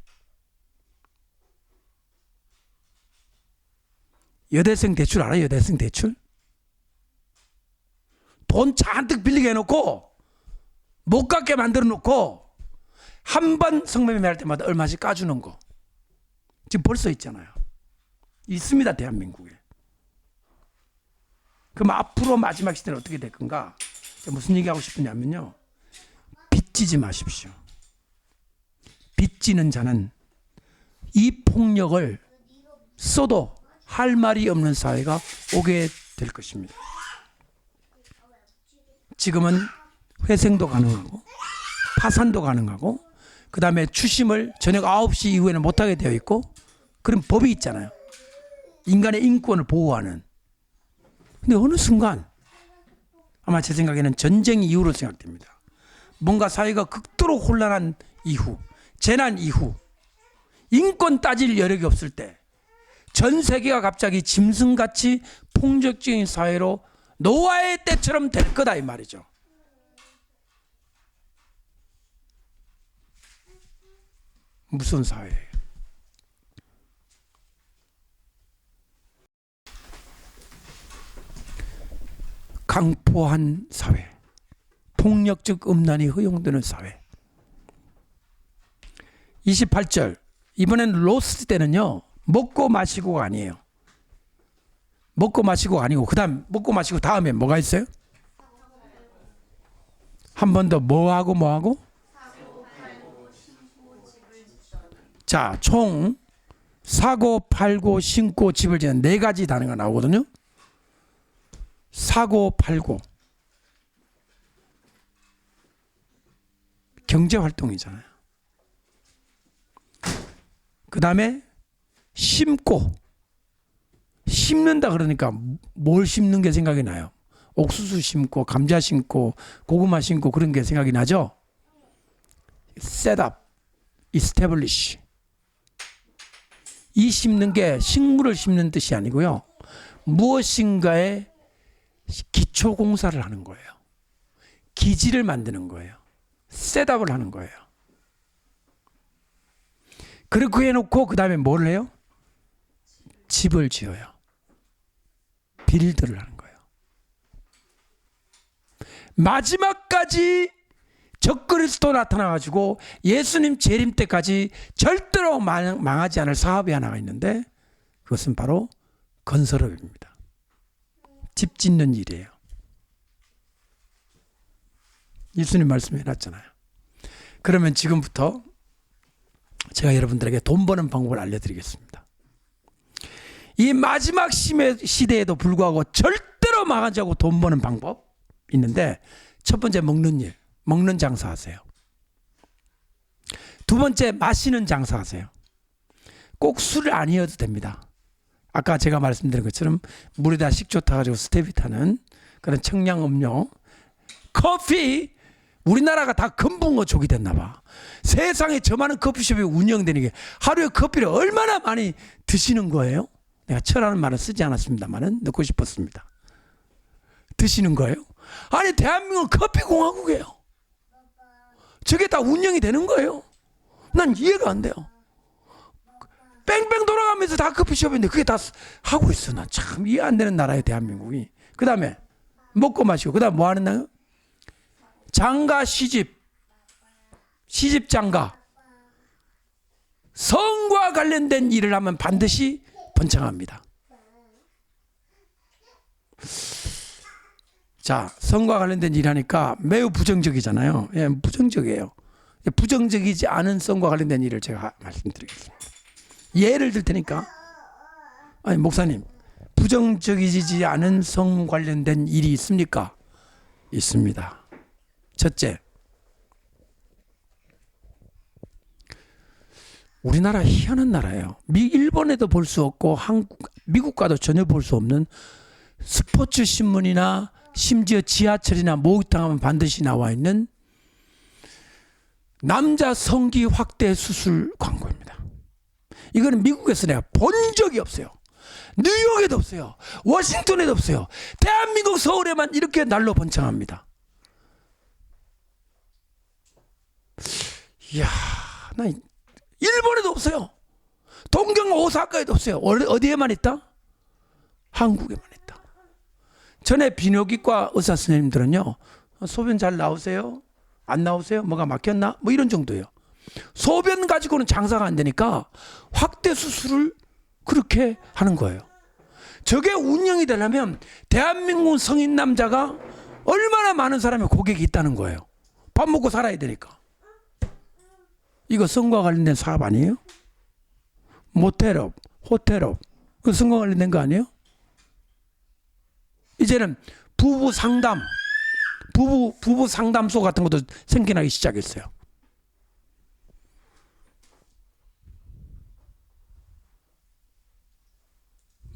여대생 대출 알아요? 여대생 대출? 돈 잔뜩 빌리게 해놓고 못 갚게 만들어 놓고 한 번 성매매 할 때마다 얼마씩 까주는 거 지금 벌써 있잖아요. 있습니다, 대한민국에. 그럼 앞으로 마지막 시대는 어떻게 될 건가? 무슨 얘기하고 싶으냐면요, 빚지지 마십시오. 빚지는 자는 이 폭력을 써도 할 말이 없는 사회가 오게 될 것입니다. 지금은 회생도 가능하고 파산도 가능하고 그 다음에 추심을 저녁 9시 이후에는 못하게 되어 있고 그런 법이 있잖아요. 인간의 인권을 보호하는. 근데 어느 순간 아마 제 생각에는 전쟁 이후로 생각됩니다. 뭔가 사회가 극도로 혼란한 이후, 재난 이후, 인권 따질 여력이 없을 때 전 세계가 갑자기 짐승같이 폭력적인 사회로 노아의 때처럼 될 거다 이 말이죠. 무슨 사회예요? 강포한 사회, 폭력적 음란이 허용되는 사회. 28절, 이번엔 로스 때는요 먹고 마시고가 아니에요. 먹고 마시고가 아니고 그 다음 먹고 마시고 다음에 뭐가 있어요? 한 번 더 뭐하고? 자, 총 사고 팔고 심고 집을 짓는 네 가지 단어가 나오거든요. 사고 팔고 경제활동이잖아요. 그 다음에 심고, 심는다 그러니까 뭘 심는 게 생각이 나요? 옥수수 심고 감자 심고 고구마 심고 그런 게 생각이 나죠? set up, establish. 이 심는 게 식물을 심는 뜻이 아니고요, 무엇인가의 기초 공사를 하는 거예요. 기지를 만드는 거예요. 셋업을 하는 거예요. 그렇게 해놓고 그 다음에 뭘 해요? 집을 지어요. 빌드를 하는 거예요. 마지막까지 적그리스도 나타나가지고 예수님 재림 때까지 절대로 망하지 않을 사업이 하나가 있는데 그것은 바로 건설업입니다. 집 짓는 일이에요. 예수님 말씀해놨잖아요. 그러면 지금부터 제가 여러분들에게 돈 버는 방법을 알려드리겠습니다. 이 마지막 시대에도 불구하고 절대로 망하지 않고 돈 버는 방법 있는데, 첫 번째 먹는 일, 먹는 장사하세요. 두 번째 마시는 장사하세요. 꼭 술을 아니어도 됩니다. 아까 제가 말씀드린 것처럼 물에다 식초 타가지고 스테비 타는 그런 청량음료, 커피. 우리나라가 다 금붕어족이 됐나 봐. 세상에 저 많은 커피숍이 운영되는 게 하루에 커피를 얼마나 많이 드시는 거예요? 내가 철하는 말은 쓰지 않았습니다만은 넣고 싶었습니다. 드시는 거예요? 아니 대한민국은 커피공화국이에요. 저게 다 운영이 되는 거예요? 난 이해가 안 돼요. 뺑뺑 돌아가면서 다 커피숍인데 그게 다 하고 있어. 난 참 이해 안 되는 나라예요, 대한민국이. 그 다음에 먹고 마시고. 그 다음 뭐 하는 나요? 장가 시집. 시집 장가. 성과 관련된 일을 하면 반드시 번창합니다. 자, 성과 관련된 일 하니까 매우 부정적이잖아요. 예, 부정적이에요. 부정적이지 않은 성과 관련된 일을 제가 말씀드리겠습니다. 예를 들 테니까. 아니, 목사님, 부정적이지 않은 성 관련된 일이 있습니까? 있습니다. 첫째, 우리나라 희한한 나라예요. 일본에도 볼 수 없고 미국과도 전혀 볼 수 없는 스포츠 신문이나 심지어 지하철이나 목욕탕 하면 반드시 나와 있는 남자 성기 확대 수술 광고입니다. 이거는 미국에서 내가 본 적이 없어요. 뉴욕에도 없어요. 워싱턴에도 없어요. 대한민국 서울에만 이렇게 날로 번창합니다. 이야, 나 일본에도 없어요. 동경 오사카에도 없어요. 어디에만 있다? 한국에만 있다. 전에 비뇨기과 의사 선생님들은요, 소변 잘 나오세요? 안 나오세요? 뭐가 막혔나? 뭐 이런 정도예요. 소변 가지고는 장사가 안 되니까 확대 수술을 그렇게 하는 거예요. 저게 운영이 되려면 대한민국 성인 남자가 얼마나 많은 사람의 고객이 있다는 거예요. 밥 먹고 살아야 되니까. 이거 성과 관련된 사업 아니에요? 모텔업, 호텔업, 그 성과 관련된 거 아니에요? 이제는 부부 상담, 부부 상담소 같은 것도 생겨나기 시작했어요.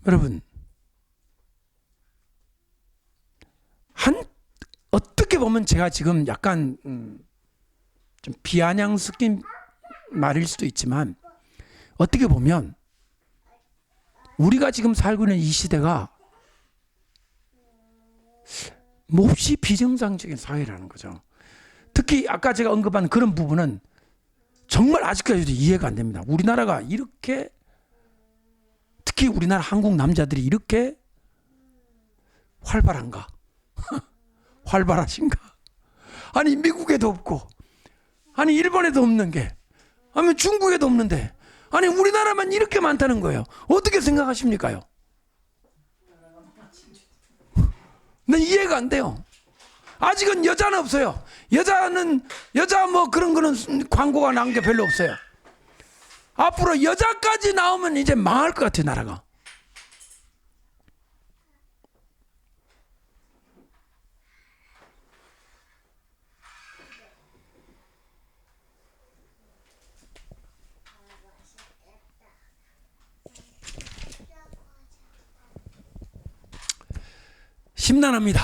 여러분, 어떻게 보면 제가 지금 약간 좀 비아냥 섞인 말일 수도 있지만, 어떻게 보면 우리가 지금 살고 있는 이 시대가 몹시 비정상적인 사회라는 거죠. 특히 아까 제가 언급한 그런 부분은 정말 아직까지도 이해가 안 됩니다. 우리나라가 이렇게, 특히 우리나라 한국 남자들이 이렇게 활발한가? 활발하신가? 아니, 미국에도 없고, 아니, 일본에도 없는 게, 아니, 중국에도 없는데, 아니, 우리나라만 이렇게 많다는 거예요. 어떻게 생각하십니까요? 난 이해가 안 돼요. 아직은 여자는 없어요. 여자 뭐 그런 거는 광고가 나온 게 별로 없어요. 앞으로 여자까지 나오면 이제 망할 것 같아요, 나라가. 심란합니다.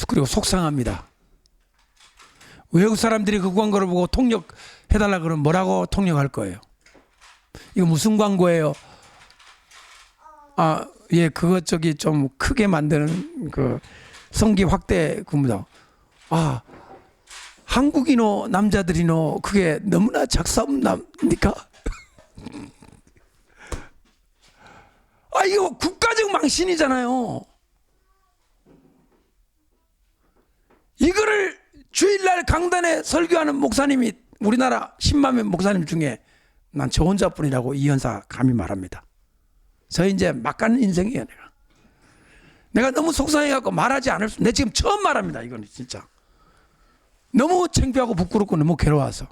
그리고 속상합니다. 외국 사람들이 그 광고를 보고 통역해달라 그러면 뭐라고 통역할 거예요? 이거 무슨 광고예요? 아, 예, 그거 저기 좀 크게 만드는 그 성기 확대 그입니다. 아, 한국인어 남자들이노 그게 너무나 작사업납니까? 아, 이거 국가적 망신이잖아요. 이거를 주일날 강단에 설교하는 목사님이 우리나라 10만 명 목사님 중에 난 저 혼자뿐이라고 이 연사 감히 말합니다. 저 이제 막 가는 인생이에요. 내가 너무 속상해갖고 말하지 않을 수. 내 지금 처음 말합니다. 이거는 진짜 너무 창피하고 부끄럽고 너무 괴로워서.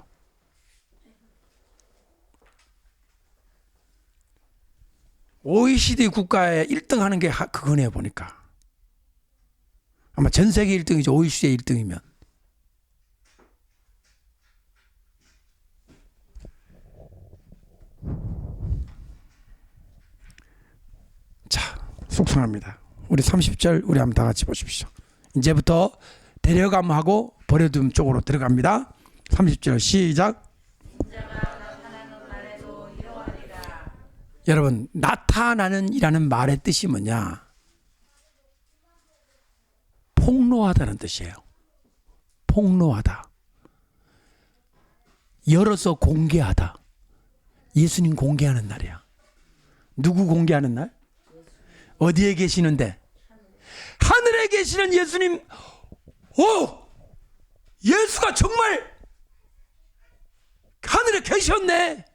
OECD 국가에 1등 하는 게 그거네요, 보니까. 아마 전 세계 1등이죠. OECD 1등이면. 자, 속상합니다. 우리 30절 우리 한번 다 같이 보십시오. 이제부터 데려감하고 버려둠 쪽으로 들어갑니다. 30절 시작. 여러분, 나타나는 이라는 말의 뜻이 뭐냐? 폭로하다는 뜻이에요. 폭로하다. 열어서 공개하다. 예수님 공개하는 날이야. 누구 공개하는 날? 어디에 계시는데? 하늘에 계시는 예수님, 오! 예수가 정말 하늘에 계셨네.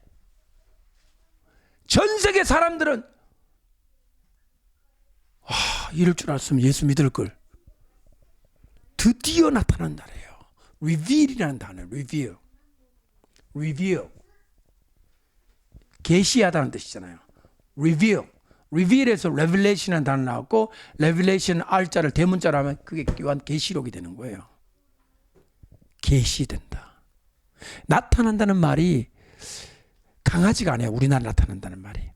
전 세계 사람들은 이럴 줄 알았으면 예수 믿을 걸. 드디어 나타난 날이에요. reveal이라는 단어, reveal. 계시하다는 뜻이잖아요. reveal에서 revelation이라는 단어 나왔고, revelation R자를 대문자로 하면 그게 교환 계시록이 되는 거예요. 계시된다. 나타난다는 말이 강하지가 않아요. 우리나라 나타난다는 말이.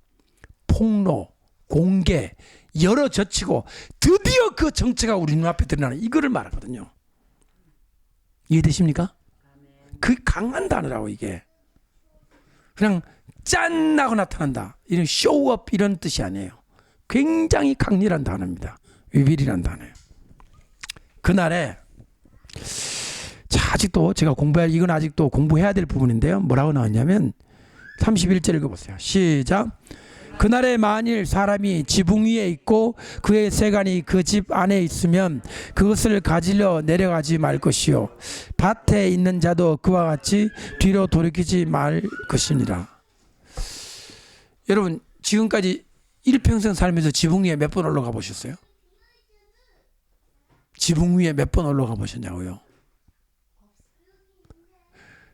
폭로, 공개, 열어젖히고 드디어 그 정체가 우리 눈앞에 드러나는 이거를 말하거든요. 이해되십니까? 그 강한 단어라고 이게. 그냥 짠 하고 나타난다. 이런 쇼업 이런 뜻이 아니에요. 굉장히 강렬한 단어입니다. 위빌이라는 단어예요. 그날에 자, 아직도 제가 이건 아직도 공부해야 될 부분인데요. 뭐라고 나왔냐면 31절 읽어보세요. 시작. 그날에 만일 사람이 지붕 위에 있고 그의 세간이 그 집 안에 있으면 그것을 가지려 내려가지 말 것이요 밭에 있는 자도 그와 같이 뒤로 돌이키지 말 것이니라. 여러분 지금까지 일평생 살면서 지붕 위에 몇 번 올라가 보셨어요? 지붕 위에 몇 번 올라가 보셨냐고요?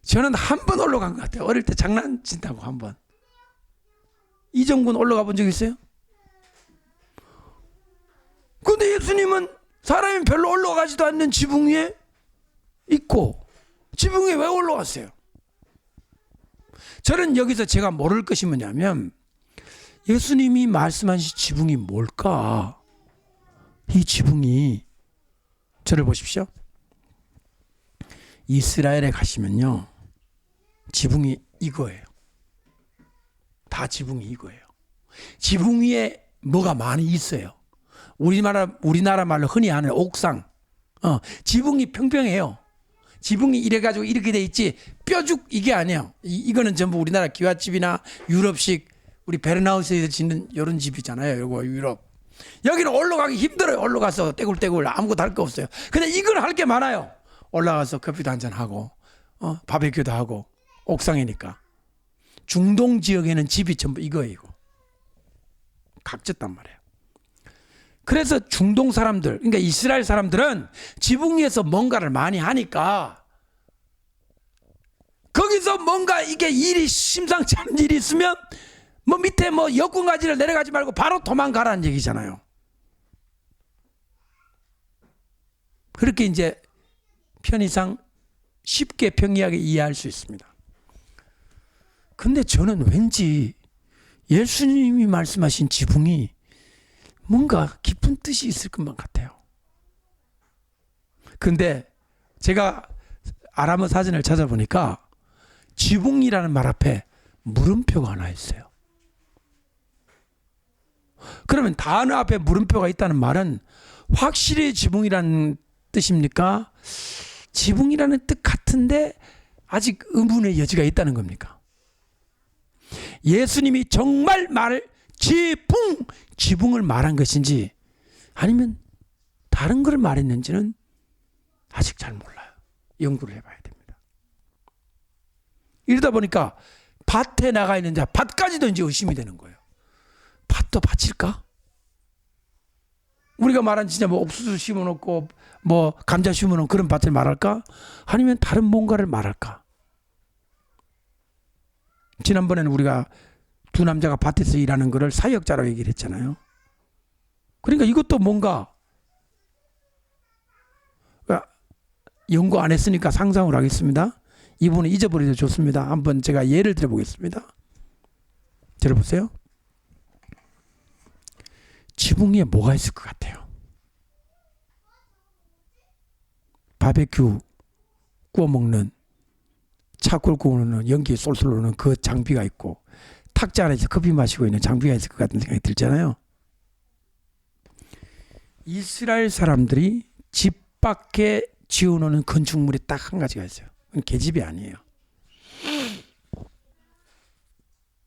저는 한 번 올라간 것 같아요. 어릴 때 장난친다고 한 번. 이정군 올라가 본 적 있어요? 근데 예수님은 사람이 별로 올라가지도 않는 지붕 위에 있고 지붕 위에 왜 올라갔어요? 저는 여기서 제가 모를 것이 뭐냐면 예수님이 말씀하신 지붕이 뭘까? 이 지붕이 저를 보십시오. 이스라엘에 가시면요 지붕이 이거예요. 다 지붕이 이거예요. 지붕 위에 뭐가 많이 있어요. 우리나라 말로 흔히 하는 옥상. 지붕이 평평해요. 지붕이 이래가지고 이렇게 돼 있지 뾰죽 이게 아니에요. 이거는 전부 우리나라 기와집이나 유럽식 우리 베르나우스에서 짓는 이런 집이잖아요. 이거 유럽. 여기는 올라가기 힘들어요. 올라가서 떼굴떼굴 아무것도 할 거 없어요. 근데 이건 할 게 많아요. 올라가서 커피도 한잔 하고 바베큐도 하고 옥상이니까. 중동 지역에는 집이 전부 이거예요. 이거. 각졌단 말이에요. 그래서 중동 사람들, 그러니까 이스라엘 사람들은 지붕 위에서 뭔가를 많이 하니까 거기서 뭔가 이게 일이 심상치 않은 일이 있으면 뭐 밑에 뭐 여권가지를 내려가지 말고 바로 도망가라는 얘기잖아요. 그렇게 이제 편의상 쉽게 평이하게 이해할 수 있습니다. 근데 저는 왠지 예수님이 말씀하신 지붕이 뭔가 깊은 뜻이 있을 것만 같아요. 근데 제가 아람어 사전을 찾아보니까 지붕이라는 말 앞에 물음표가 하나 있어요. 그러면 단어 앞에 물음표가 있다는 말은 확실히 지붕이라는 뜻입니까? 지붕이라는 뜻 같은데 아직 의문의 여지가 있다는 겁니까? 예수님이 정말 지붕을 말한 것인지 아니면 다른 걸 말했는지는 아직 잘 몰라요. 연구를 해봐야 됩니다. 이러다 보니까 밭에 나가 있는 자, 밭까지도 이제 의심이 되는 거예요. 밭도 밭일까? 우리가 말한 진짜 뭐 옥수수 심어놓고 뭐 감자 심어놓은 그런 밭을 말할까? 아니면 다른 뭔가를 말할까? 지난번에는 우리가 두 남자가 밭에서 일하는 거를 사역자라고 얘기를 했잖아요. 그러니까 이것도 뭔가 연구 안 했으니까 상상을 하겠습니다. 이분은 잊어버려도 좋습니다. 한번 제가 예를 들어 보겠습니다. 들어보세요. 지붕 위에 뭐가 있을 것 같아요? 바베큐 구워 먹는 차콜 구우는 연기 쏠쏠 오는 그 장비가 있고 탁자 안에서 커피 마시고 있는 장비가 있을 것 같은 생각이 들잖아요. 이스라엘 사람들이 집 밖에 지어놓는 건축물이 딱 한 가지가 있어요. 그건 계집이 아니에요.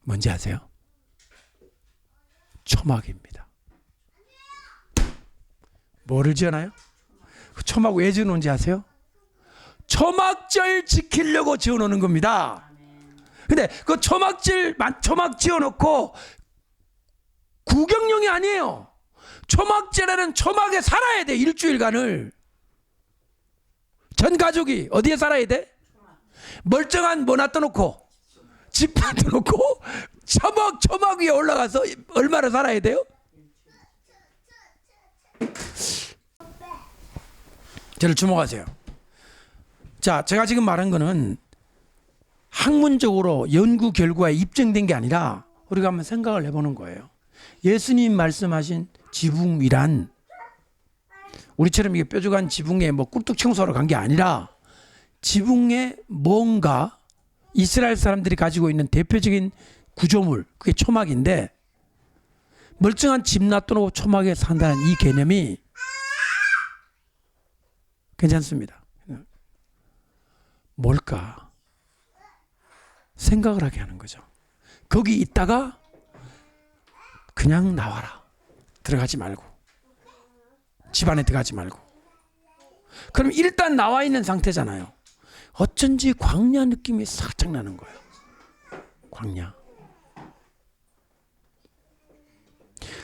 뭔지 아세요? 초막입니다. 뭐를 지어놔요? 초막 왜 지어놓은지 아세요? 초막절 지키려고 지어놓는 겁니다. 근데 그 초막 지어놓고 구경용이 아니에요. 초막절에는 초막에 살아야 돼. 일주일간을. 전 가족이 어디에 살아야 돼? 멀쩡한 뭐 놔둬놓고 집 놔둬놓고 초막 위에 올라가서 얼마나 살아야 돼요? 저를 주목하세요. 자, 제가 지금 말한 거는 학문적으로 연구 결과에 입증된 게 아니라 우리가 한번 생각을 해보는 거예요. 예수님 말씀하신 지붕 위란 우리처럼 이게 뾰족한 지붕에 뭐 꿀뚝 청소하러 간 게 아니라 지붕에 뭔가 이스라엘 사람들이 가지고 있는 대표적인 구조물, 그게 초막인데 멀쩡한 집 놔두고 초막에 산다는 이 개념이 괜찮습니다. 뭘까? 생각을 하게 하는 거죠. 거기 있다가 그냥 나와라. 들어가지 말고. 집 안에 들어가지 말고. 그럼 일단 나와 있는 상태잖아요. 어쩐지 광야 느낌이 살짝 나는 거예요. 광야.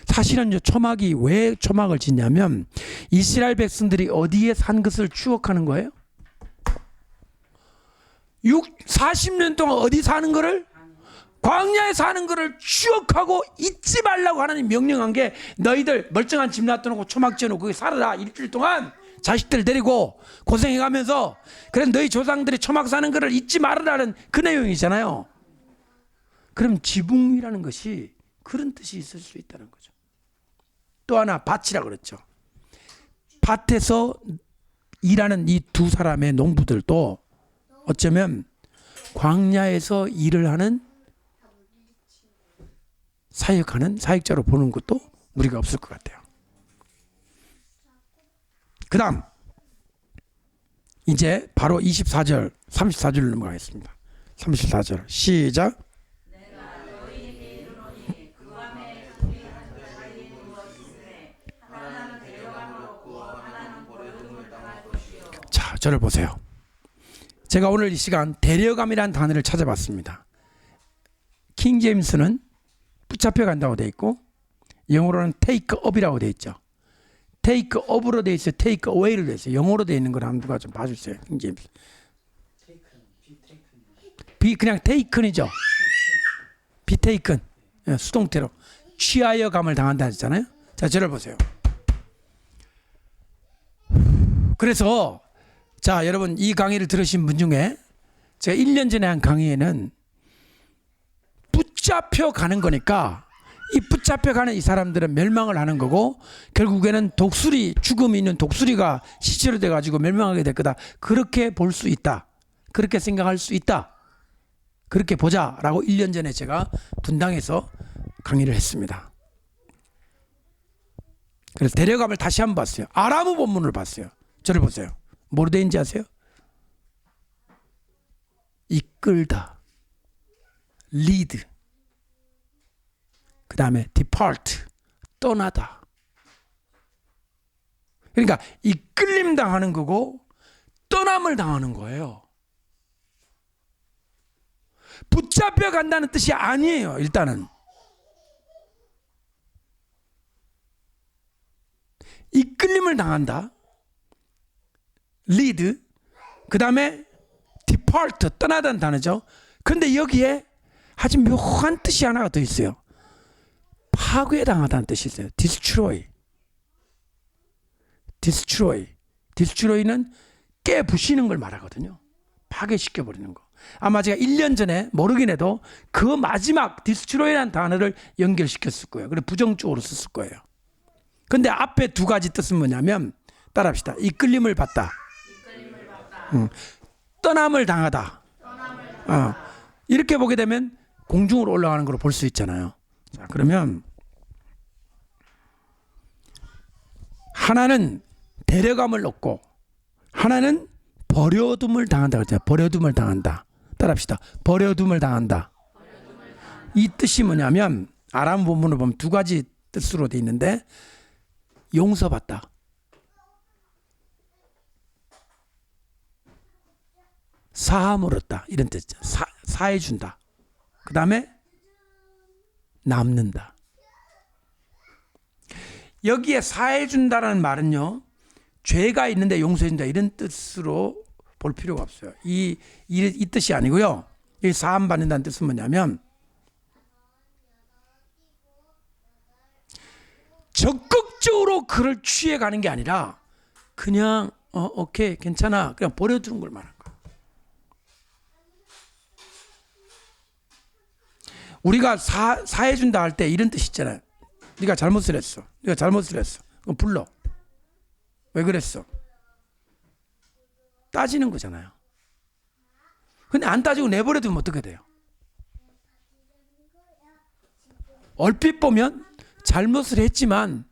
사실은 초막이 왜 초막을 짓냐면 이스라엘 백성들이 어디에 산 것을 추억하는 거예요? 40년 동안 어디 사는 거를? 광야에 사는 거를 추억하고 잊지 말라고 하나님 명령한 게 너희들 멀쩡한 집 놔둬놓고 초막 지어놓고 거기 살아라. 일주일 동안 자식들 데리고 고생해가면서 그래 너희 조상들이 초막 사는 거를 잊지 말으라는 그 내용이잖아요. 그럼 지붕이라는 것이 그런 뜻이 있을 수 있다는 거죠. 또 하나 밭이라 그랬죠. 밭에서 일하는 이 두 사람의 농부들도 어쩌면 광야에서 일을 하는 사역자로 보는 것도 무리가 없을 것 같아요. 그 다음 이제 바로 24절 34절로 넘어가겠습니다. 34절 시작. 자, 저를 보세요. 제가 오늘 이 시간 데려감이라는 단어를 찾아봤습니다. 킹 제임스는 붙잡혀 간다고 되어 있고 영어로는 take up이라고 되어 있죠. take up으로 되어 있어요. take away로 되어 있어요. 영어로 되어 있는 걸 한번 누가 좀 봐주세요. 킹 제임스. 그냥 taken이죠. be taken. 수동태로 취하여 감을 당한다 했잖아요. 자, 저를 보세요. 그래서 자, 여러분 이 강의를 들으신 분 중에 제가 1년 전에 한 강의에는 붙잡혀 가는 거니까 이 붙잡혀 가는 이 사람들은 멸망을 하는 거고 결국에는 죽음이 있는 독수리가 시체로 돼가지고 멸망하게 될 거다. 그렇게 볼 수 있다. 그렇게 생각할 수 있다. 그렇게 보자라고 1년 전에 제가 분당에서 강의를 했습니다. 그래서 데려감을 다시 한번 봤어요. 아람어 본문을 봤어요. 저를 보세요. 뭐로 되어 있는지 아세요? 이끌다, lead, 그 다음에 depart, 떠나다. 그러니까 이끌림 당하는 거고 떠남을 당하는 거예요. 붙잡혀 간다는 뜻이 아니에요. 일단은 이끌림을 당한다. lead, 그 다음에 depart, 떠나다는 단어죠. 근데 여기에 아주 묘한 뜻이 하나가 더 있어요. 파괴당하다는 뜻이 있어요. destroy는 깨부시는 걸 말하거든요. 파괴시켜버리는 거. 아마 제가 1년 전에 모르긴 해도 그 마지막 destroy라는 단어를 연결시켰을 거예요. 그래 부정적으로 썼을 거예요. 근데 앞에 두 가지 뜻은 뭐냐면 따라합시다. 이끌림을 받다. 떠남을 당하다. 이렇게 보게 되면 공중으로 올라가는 걸 볼 수 있잖아요. 자, 그러면 하나는 데려감을 얻고 하나는 버려둠을 당한다 그랬잖아요. 버려둠을 당한다. 따라합시다. 버려둠을 당한다. 이 뜻이 뭐냐면 아람 본문을 보면 두 가지 뜻으로 되어 있는데 용서받다. 사함을 얻다 이런 뜻이죠. 사해 준다. 그 다음에 남는다. 여기에 사해 준다라는 말은요, 죄가 있는데 용서해 준다 이런 뜻으로 볼 필요가 없어요. 이 뜻이 아니고요. 이 사함 받는다는 뜻은 뭐냐면 적극적으로 그를 취해가는 게 아니라 그냥 오케이 괜찮아 그냥 버려두는 걸 말하는 거야. 우리가 사해준다 할 때 이런 뜻 있잖아요. 네가 잘못을 했어. 그럼 불러. 왜 그랬어? 따지는 거잖아요. 근데 안 따지고 내버려두면 어떻게 돼요? 얼핏 보면 잘못을 했지만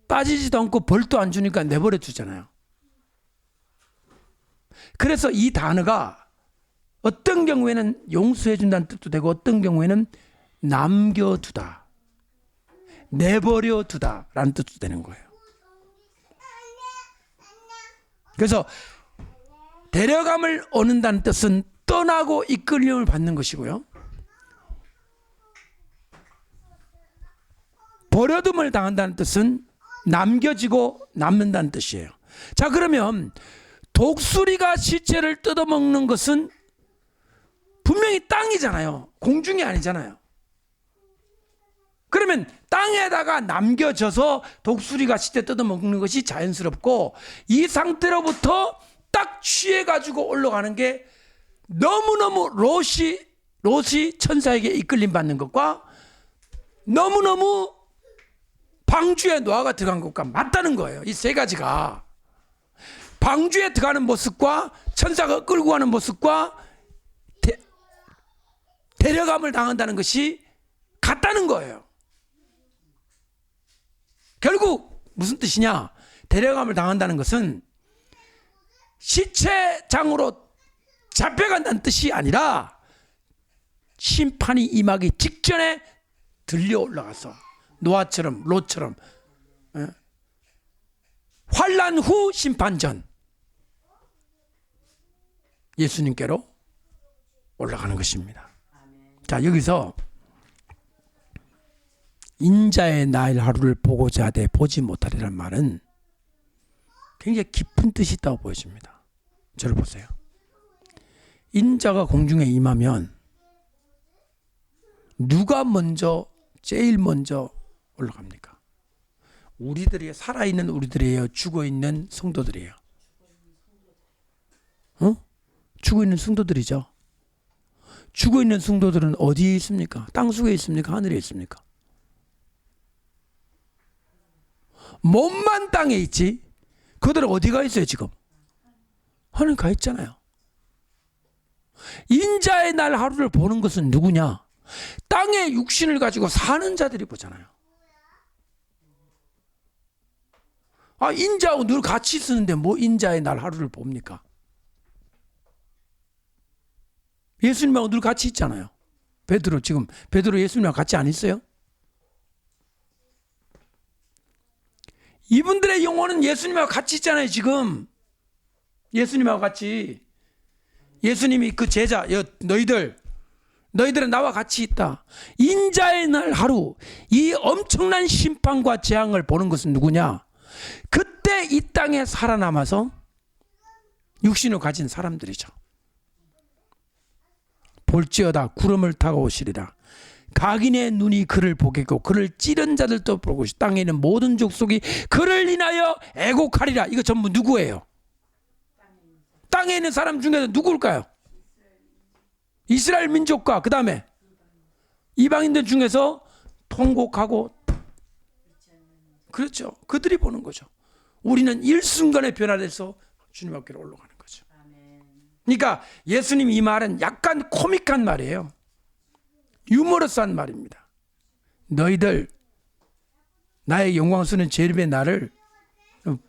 따지지도 않고 벌도 안 주니까 내버려 두잖아요. 그래서 이 단어가 어떤 경우에는 용서해 준다는 뜻도 되고 어떤 경우에는 남겨두다, 내버려 두다라는 뜻도 되는 거예요. 그래서 데려감을 얻는다는 뜻은 떠나고 이끌림을 받는 것이고요. 버려둠을 당한다는 뜻은 남겨지고 남는다는 뜻이에요. 자, 그러면 독수리가 시체를 뜯어먹는 것은 분명히 땅이잖아요. 공중이 아니잖아요. 그러면 땅에다가 남겨져서 독수리가 시체 뜯어먹는 것이 자연스럽고, 이 상태로부터 딱 취해가지고 올라가는 게 너무너무 롯이 천사에게 이끌림 받는 것과 너무너무 방주에 노아가 들어간 것과 맞다는 거예요. 이 세 가지가 방주에 들어가는 모습과 천사가 끌고 가는 모습과 데려감을 당한다는 것이 같다는 거예요. 결국 무슨 뜻이냐? 데려감을 당한다는 것은 시체장으로 잡혀간다는 뜻이 아니라 심판이 임하기 직전에 들려 올라가서 노아처럼 롯처럼 환난 후 심판 전 예수님께로 올라가는 것입니다. 자, 여기서 인자의 날 하루를 보고자 하되 보지 못하리라는 말은 굉장히 깊은 뜻이 있다고 보여집니다. 저를 보세요. 인자가 공중에 임하면 누가 제일 먼저 올라갑니까? 우리들이 살아있는 우리들이에요? 죽어있는 성도들이에요? 죽어있는 성도들이죠. 죽어있는 성도들은 어디에 있습니까? 땅속에 있습니까? 하늘에 있습니까? 몸만 땅에 있지 그들은 어디 가 있어요 지금? 하늘 가 있잖아요. 인자의 날 하루를 보는 것은 누구냐? 땅의 육신을 가지고 사는 자들이 보잖아요. 인자하고 늘 같이 있었는데 뭐 인자의 날 하루를 봅니까? 예수님하고 늘 같이 있잖아요. 베드로 예수님하고 같이 안 있어요? 이분들의 영혼은 예수님하고 같이 있잖아요. 지금 예수님하고 같이. 예수님이 그 제자 너희들은 나와 같이 있다. 인자의 날 하루, 이 엄청난 심판과 재앙을 보는 것은 누구냐? 그때 이 땅에 살아남아서 육신을 가진 사람들이죠. 볼지어다 구름을 타고 오시리라. 각인의 눈이 그를 보겠고 그를 찌른 자들도 보고 땅에 있는 모든 족속이 그를 인하여 애곡하리라. 이거 전부 누구예요? 땅에 있는 사람 중에서 누구일까요? 이스라엘 민족과 그 다음에 이방인들 중에서 통곡하고, 그렇죠. 그들이 보는 거죠. 우리는 일순간에 변화돼서 주님 앞으로 올라가는 거죠. 그러니까 예수님 이 말은 약간 코믹한 말이에요. 유머러스한 말입니다. 너희들 나의 영광스러운 재림의 날을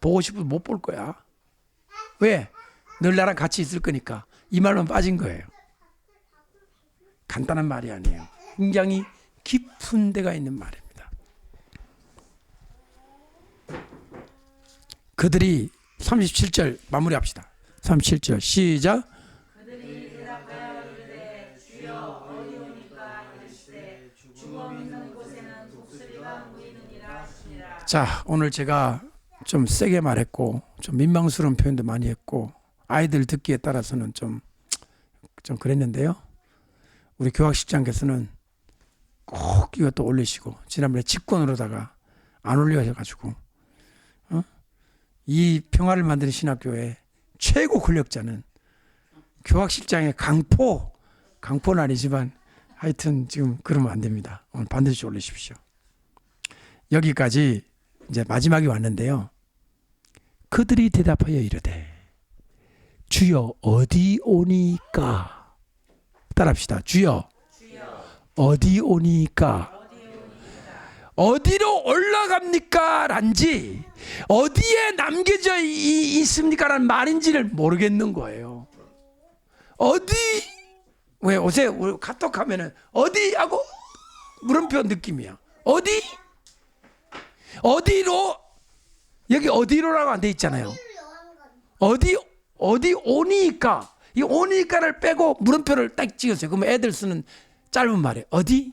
보고 싶으면 못 볼 거야. 왜? 늘 나랑 같이 있을 거니까. 이 말만 빠진 거예요. 간단한 말이 아니에요. 굉장히 깊은 데가 있는 말입니다. 그들이 37절 마무리합시다. 37절 시작. 자, 오늘 제가 좀 세게 말했고 좀 민망스러운 표현도 많이 했고 아이들 듣기에 따라서는 좀 그랬는데요. 우리 교학실장께서는 꼭 이것도 올리시고 지난번에 직권으로다가 안 올려가지고 이 평화를 만드는 신학교의 최고 권력자는 교학실장의 강포는 아니지만 하여튼 지금 그러면 안 됩니다. 오늘 반드시 올리십시오. 여기까지 이제 마지막이 왔는데요. 그들이 대답하여 이르되 주여 어디 오니까. 따라합시다. 주여 어디 오니까. 어디로 올라갑니까? 란지 어디에 남겨져 있습니까? 라는 말인지를 모르겠는 거예요. 어디? 왜 요새 우리 카톡 하면은 어디? 하고 물음표 느낌이야. 어디? 어디로? 여기 어디로라고 안 돼 있잖아요. 어디 오니까. 이 오니까를 빼고 물음표를 딱 찍었어요. 그러면 애들 쓰는 짧은 말이에요. 어디?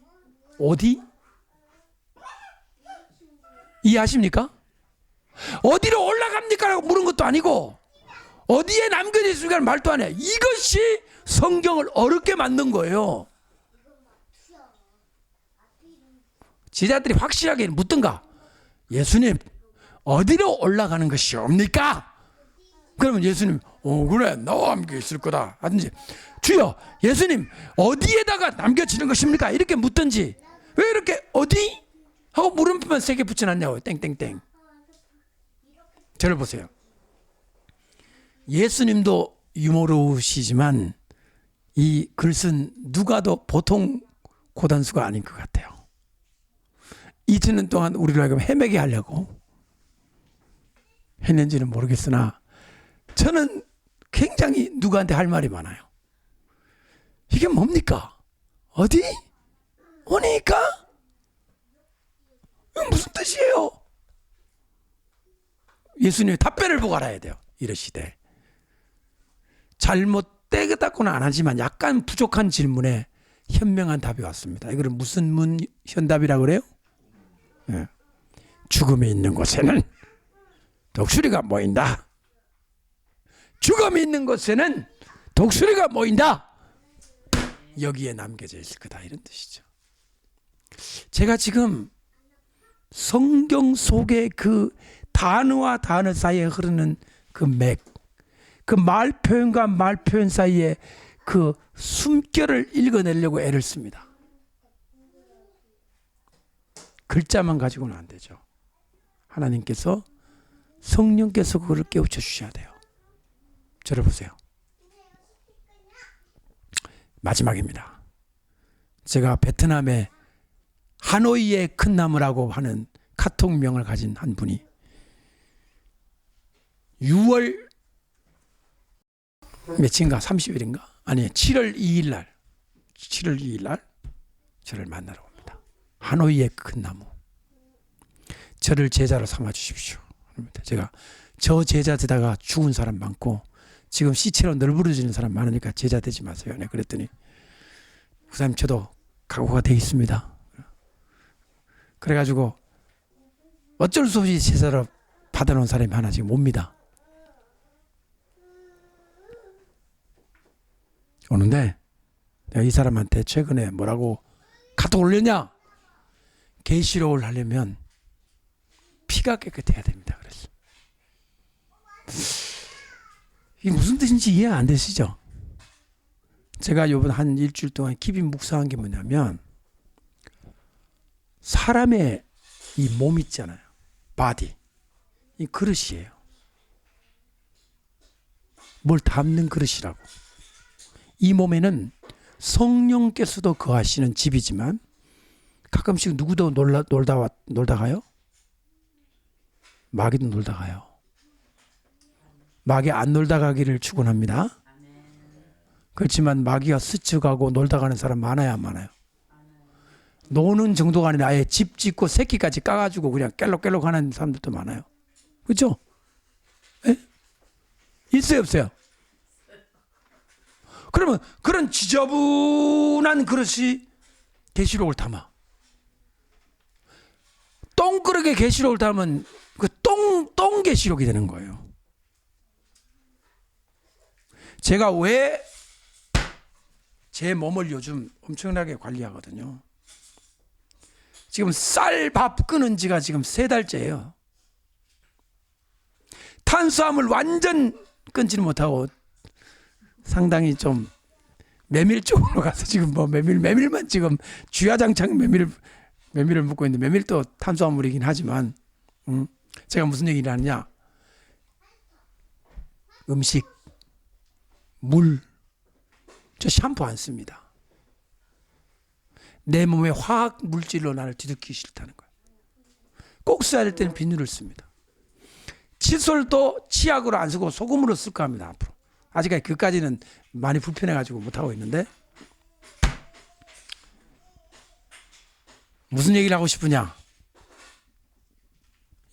이해하십니까? 어디로 올라갑니까? 라고 물은 것도 아니고 어디에 남겨져 있습니까? 말도 안 해. 이것이 성경을 어렵게 만든 거예요. 제자들이 확실하게 묻든가. 예수님 어디로 올라가는 것이옵니까? 그러면 예수님 그래 나와 함께 있을 거다 하든지 주여 예수님 어디에다가 남겨지는 것입니까? 이렇게 묻든지 왜 이렇게 어디? 하고 물음표만 3개 붙여놨냐고. 땡땡땡. 저를 보세요. 예수님도 유머러우시지만 이 글쓴 누가도 보통 고단수가 아닌 것 같아요. 2000년 동안 우리를 하여금 헤매게 하려고 했는지는 모르겠으나 저는 굉장히 누구한테 할 말이 많아요. 이게 뭡니까? 어디? 오니까? 이건 무슨 뜻이에요? 예수님이 답변을 보고 알아야 돼요. 이러시되 잘못되겠다고는 안 하지만 약간 부족한 질문에 현명한 답이 왔습니다. 이걸 무슨 문 현답이라고 그래요? 네. 죽음이 있는 곳에는 독수리가 모인다. 죽음이 있는 곳에는 독수리가 모인다. 여기에 남겨져 있을 거다. 이런 뜻이죠. 제가 지금 성경 속의 그 단어와 단어 사이에 흐르는 그 맥, 그 말 표현과 말 표현 사이에 그 숨결을 읽어내려고 애를 씁니다. 글자만 가지고는 안 되죠. 하나님께서 성령께서 그걸 깨우쳐 주셔야 돼요. 저를 보세요. 마지막입니다. 제가 베트남의 하노이의 큰 나무라고 하는 카톡명을 가진 한 분이 6월 며칠인가 30일인가 아니 7월 2일 날 저를 만나러 옵니다. 하노이의 큰 나무. 저를 제자로 삼아 주십시오. 제가 저 제자 되다가 죽은 사람 많고 지금 시체로 널브러지는 사람 많으니까 제자 되지 마세요. 네, 그랬더니 후사님 저도 각오가 돼 있습니다. 그래가지고 어쩔 수 없이 제자로 받아놓은 사람이 하나 지금 옵니다. 오는데 내가 이 사람한테 최근에 뭐라고 카톡 올렸냐? 계시록을 하려면 피가 깨끗해야 됩니다. 그랬어. 이게 무슨 뜻인지 이해 안 되시죠? 제가 이번 한 일주일 동안 깊이 묵상한 게 뭐냐면 사람의 이 몸 있잖아요. 바디. 이 그릇이에요. 뭘 담는 그릇이라고. 이 몸에는 성령께서도 거하시는 집이지만 가끔씩 누구도 놀다 가요? 마귀도 놀다 가요. 마귀 안 놀다 가기를 축원합니다. 그렇지만 마귀가 스쳐가고 놀다 가는 사람 많아요, 안 많아요? 노는 정도가 아니라 아예 집 짓고 새끼까지 까가지고 그냥 깰록깰록 하는 사람들도 많아요. 그렇죠? 에? 있어요, 없어요? 그러면 그런 지저분한 그릇이 계시록을 담아. 똥그릇에 계시록을 담으면 그 똥 계시록이 되는 거예요. 제가 왜 제 몸을 요즘 엄청나게 관리하거든요. 지금 쌀밥 끊은 지가 지금 3달째예요. 탄수화물 완전 끊지는 못하고 상당히 좀 메밀 쪽으로 가서 지금 뭐 메밀만 지금 주야장창 메밀을 먹고 있는데, 메밀도 탄수화물이긴 하지만 제가 무슨 얘기를 하느냐, 음식, 물, 저 샴푸 안 씁니다. 내 몸에 화학 물질로 나를 뒤덮기 싫다는 거예요. 꼭 써야 될 때는 비누를 씁니다. 칫솔도 치약으로 안 쓰고 소금으로 쓸까 합니다. 앞으로 아직까지 그까지는 많이 불편해가지고 못하고 있는데, 무슨 얘기를 하고 싶으냐,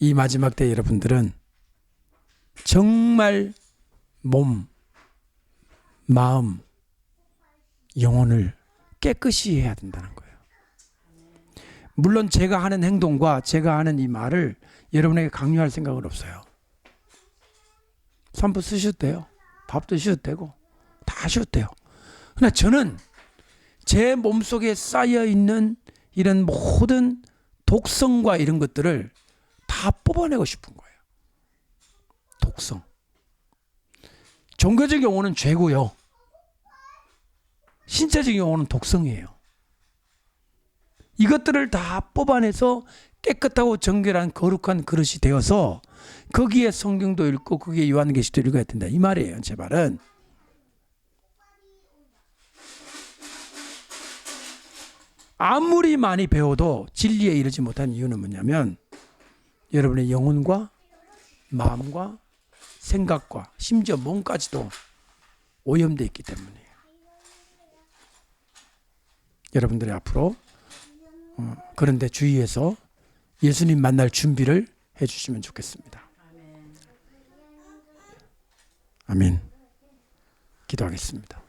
이 마지막 때 여러분들은 정말 몸, 마음, 영혼을 깨끗이 해야 된다는 거예요. 물론 제가 하는 행동과 제가 하는 이 말을 여러분에게 강요할 생각은 없어요. 산부 쓰셔도 돼요. 밥도 드셔도 되고 다 하셔도 돼요. 그러나 저는 제 몸속에 쌓여있는 이런 모든 독성과 이런 것들을 다 뽑아내고 싶은 거예요. 독성. 종교적 용어는 죄고요, 신체적 용어는 독성이에요. 이것들을 다 뽑아내서 깨끗하고 정결한 거룩한 그릇이 되어서 거기에 성경도 읽고 거기에 요한계시도 읽어야 된다, 이 말이에요. 제 말은 아무리 많이 배워도 진리에 이르지 못한 이유는 뭐냐면, 여러분의 영혼과 마음과 생각과 심지어 몸까지도 오염되어 있기 때문이에요. 여러분들이 앞으로 그런데 주의해서 예수님 만날 준비를 해주시면 좋겠습니다. 아멘. 기도하겠습니다.